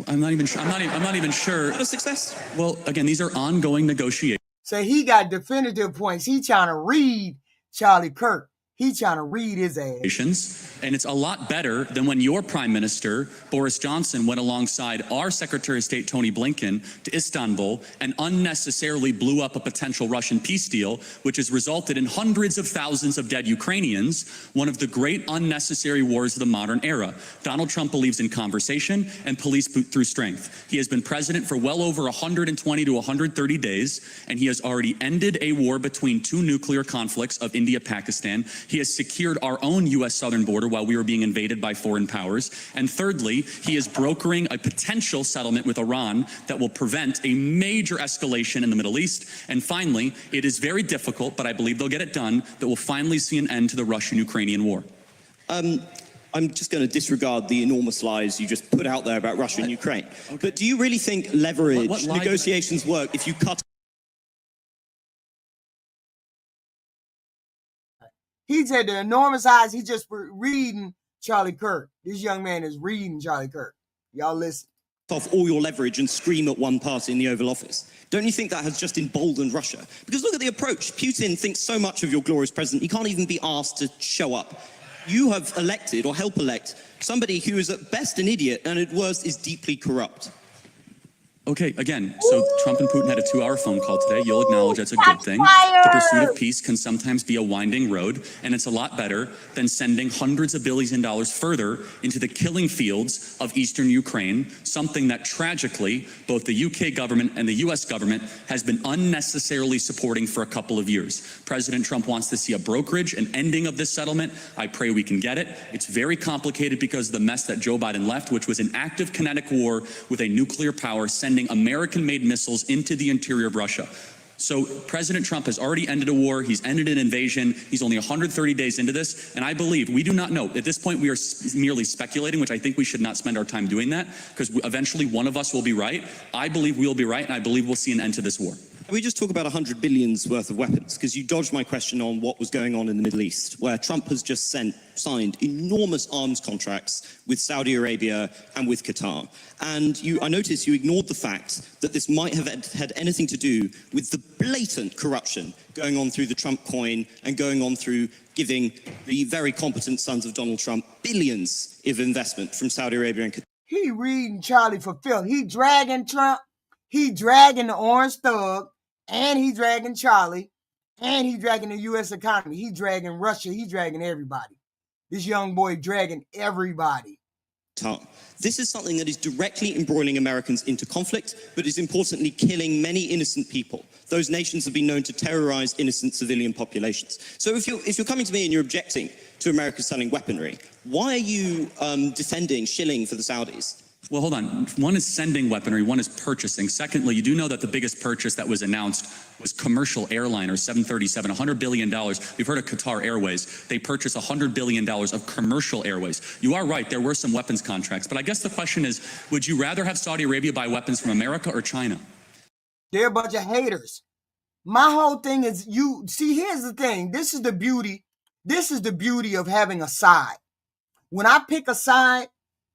I'm not even sure. I'm not even sure. Is that a success? Well, again, these are ongoing negotiations. So he got definitive points. He trying to read Charlie Kirk. He trying to read his ass. And it's a lot better than when your prime minister, Boris Johnson, went alongside our Secretary of State, Tony Blinken, to Istanbul and unnecessarily blew up a potential Russian peace deal, which has resulted in hundreds of thousands of dead Ukrainians, one of the great unnecessary wars of the modern era. Donald Trump believes in conversation and police through strength. He has been president for well over 120 to 130 days, and he has already ended a war between two nuclear conflicts of India-Pakistan. He has secured our own U.S. southern border while we were being invaded by foreign powers. And thirdly, he is brokering a potential settlement with Iran that will prevent a major escalation in the Middle East. And finally, it is very difficult, but I believe they'll get it done, that will finally see an end to the Russian-Ukrainian war. I'm just going to disregard the enormous lies you just put out there about Russia and Ukraine. Okay. But do you really think leverage negotiations work if you cut? He said the enormous eyes. He just reading Charlie Kirk. This young man is reading Charlie Kirk. Y'all listen. Off all your leverage and scream at one party in the Oval Office. Don't you think that has just emboldened Russia? Because look at the approach. Putin thinks so much of your glorious president, he can't even be asked to show up. You have elected, or help elect, somebody who is at best an idiot and at worst is deeply corrupt. Okay, again, so Trump and Putin had a 2-hour phone call today. You'll acknowledge that's a good thing. The pursuit of peace can sometimes be a winding road, and it's a lot better than sending hundreds of billions of dollars further into the killing fields of eastern Ukraine, something that tragically both the UK government and the US government has been unnecessarily supporting for a couple of years. President Trump wants to see a brokerage, an ending of this settlement. I pray we can get it. It's very complicated because of the mess that Joe Biden left, which was an active kinetic war with a nuclear power sending American-made missiles into the interior of Russia. So President Trump has already ended a war. He's ended an invasion. He's only 130 days into this. And I believe, we do not know. At this point, we are merely speculating, which I think we should not spend our time doing that, because eventually one of us will be right. I believe we'll be right, and I believe we'll see an end to this war. Can we just talk about 100 billions worth of weapons? Because you dodged my question on what was going on in the Middle East, where Trump has just signed enormous arms contracts with Saudi Arabia and with Qatar. And I noticed you ignored the fact that this might have had anything to do with the blatant corruption going on through the Trump coin and going on through giving the very competent sons of Donald Trump billions of investment from Saudi Arabia and Qatar. He reading Charlie for filth. He dragging Trump. He dragging the orange thug. And he dragging Charlie, and he dragging the U.S. economy. He dragging Russia. He dragging everybody. This young boy dragging everybody. This is something that is directly embroiling Americans into conflict, but is importantly killing many innocent people. Those nations have been known to terrorize innocent civilian populations. So if you're coming to me and you're objecting to America selling weaponry, why are you defending shilling for the Saudis? Well, hold on. One is sending weaponry, one is purchasing. Secondly, you do know that the biggest purchase that was announced was commercial airliners, 737, $100 billion. We've heard of Qatar Airways. They purchased $100 billion of commercial airways. You are right, there were some weapons contracts. But I guess the question is, would you rather have Saudi Arabia buy weapons from America or China? They're a bunch of haters. My whole thing is, here's the thing. This is the beauty. This is the beauty of having a side. When I pick a side,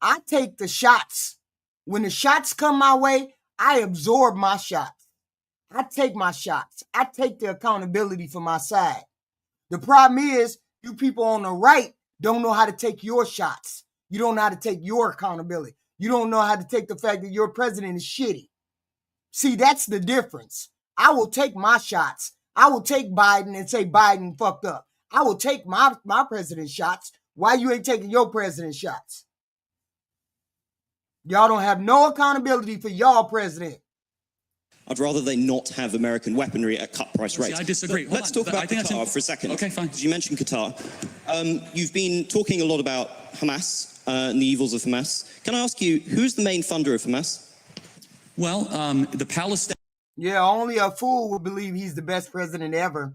I take the shots. When the shots come my way, I absorb my shots. I take my shots. I take the accountability for my side. The problem is, you people on the right don't know how to take your shots. You don't know how to take your accountability. You don't know how to take the fact that your president is shitty. See, that's the difference. I will take my shots. I will take Biden and say Biden fucked up. I will take my president's shots. Why you ain't taking your president's shots? Y'all don't have no accountability for y'all president. I'd rather they not have American weaponry at cut price rates. See, I disagree. Let's talk about Qatar for a second. Okay, fine. You mentioned Qatar. You've been talking a lot about Hamas and the evils of Hamas. Can I ask you, who's the main funder of Hamas? Well, the Palestinians. Yeah, only a fool would believe he's the best president ever.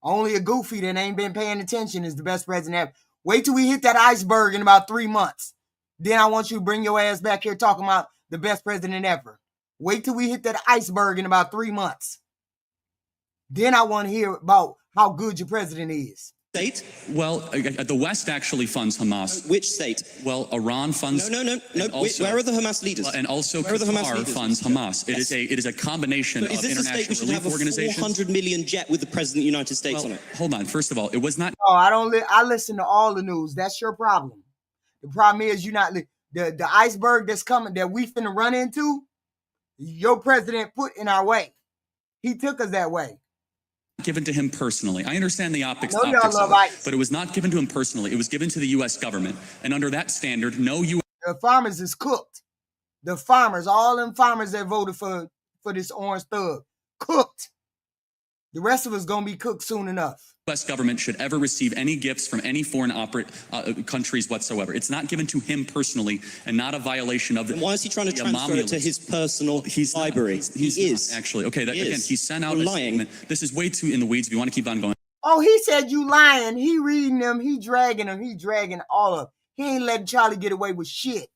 Only a goofy that ain't been paying attention is the best president ever. Wait till we hit that iceberg in about 3 months. Then I want you to bring your ass back here talking about the best president ever. Wait till we hit that iceberg in about 3 months. Then I want to hear about how good your president is. State? Well, the West actually funds Hamas. Which state? Well, Iran funds. No. Also, where are the Hamas leaders? And also Qatar funds Hamas. Yes. It is a combination of international relief organizations. Is this a state which should have a $400 million jet with the president of the United States on it? Hold on. First of all, it was not. Oh, I listen to all the news. That's your problem. The problem is you're not the iceberg that's coming that we finna run into. Your president put in our way. He took us that way. Given to him personally. I understand the optics of it, but it was not given to him personally. It was given to the U.S. government. And under that standard, no U.S. The farmers is cooked. The farmers, all them farmers that voted for this orange thug, cooked. The rest of us gonna be cooked soon enough. U.S. government should ever receive any gifts from any foreign countries whatsoever. It's not given to him personally and not a violation of the. And why is he trying to transfer it to his personal library? He is. Actually. Okay, again, he sent out You're a lying. statement. This is way too in the weeds. If you want to keep on going. Oh, he said you lying. He reading them. He dragging them. He dragging all of them. He ain't letting Charlie get away with shit.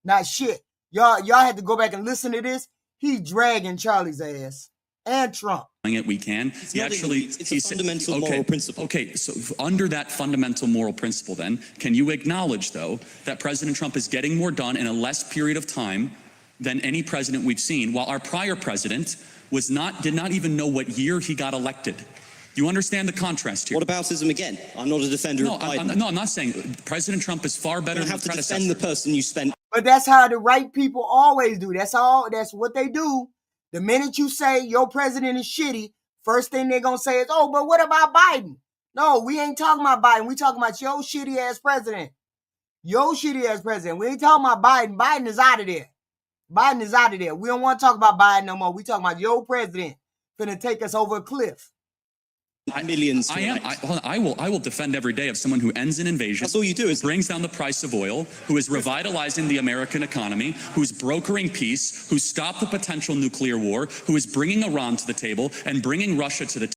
Not shit. Y'all had to go back and listen to this. He dragging Charlie's ass and Trump. We can. It's a fundamental moral principle. Okay, so under that fundamental moral principle, then, can you acknowledge, though, that President Trump is getting more done in a less period of time than any president we've seen, while our prior president did not even know what year he got elected? You understand the contrast here? What aboutism again? I'm not a defender of Biden. No, I'm not saying President Trump is far better You than have the to predecessor. defend the person you spent. But that's how the right people always do. That's what they do. The minute you say your president is shitty, first thing they're going to say is, oh, but what about Biden? No, we ain't talking about Biden. We talking about your shitty ass president. Your shitty ass president. We ain't talking about Biden. Biden is out of there. Biden is out of there. We don't want to talk about Biden no more. We talking about your president finna take us over a cliff. Millions. I will defend every day of someone who ends an invasion. That's all you do is brings down the price of oil, who is revitalizing the American economy, who's brokering peace, who stopped the potential nuclear war, who is bringing Iran to the table and bringing Russia to the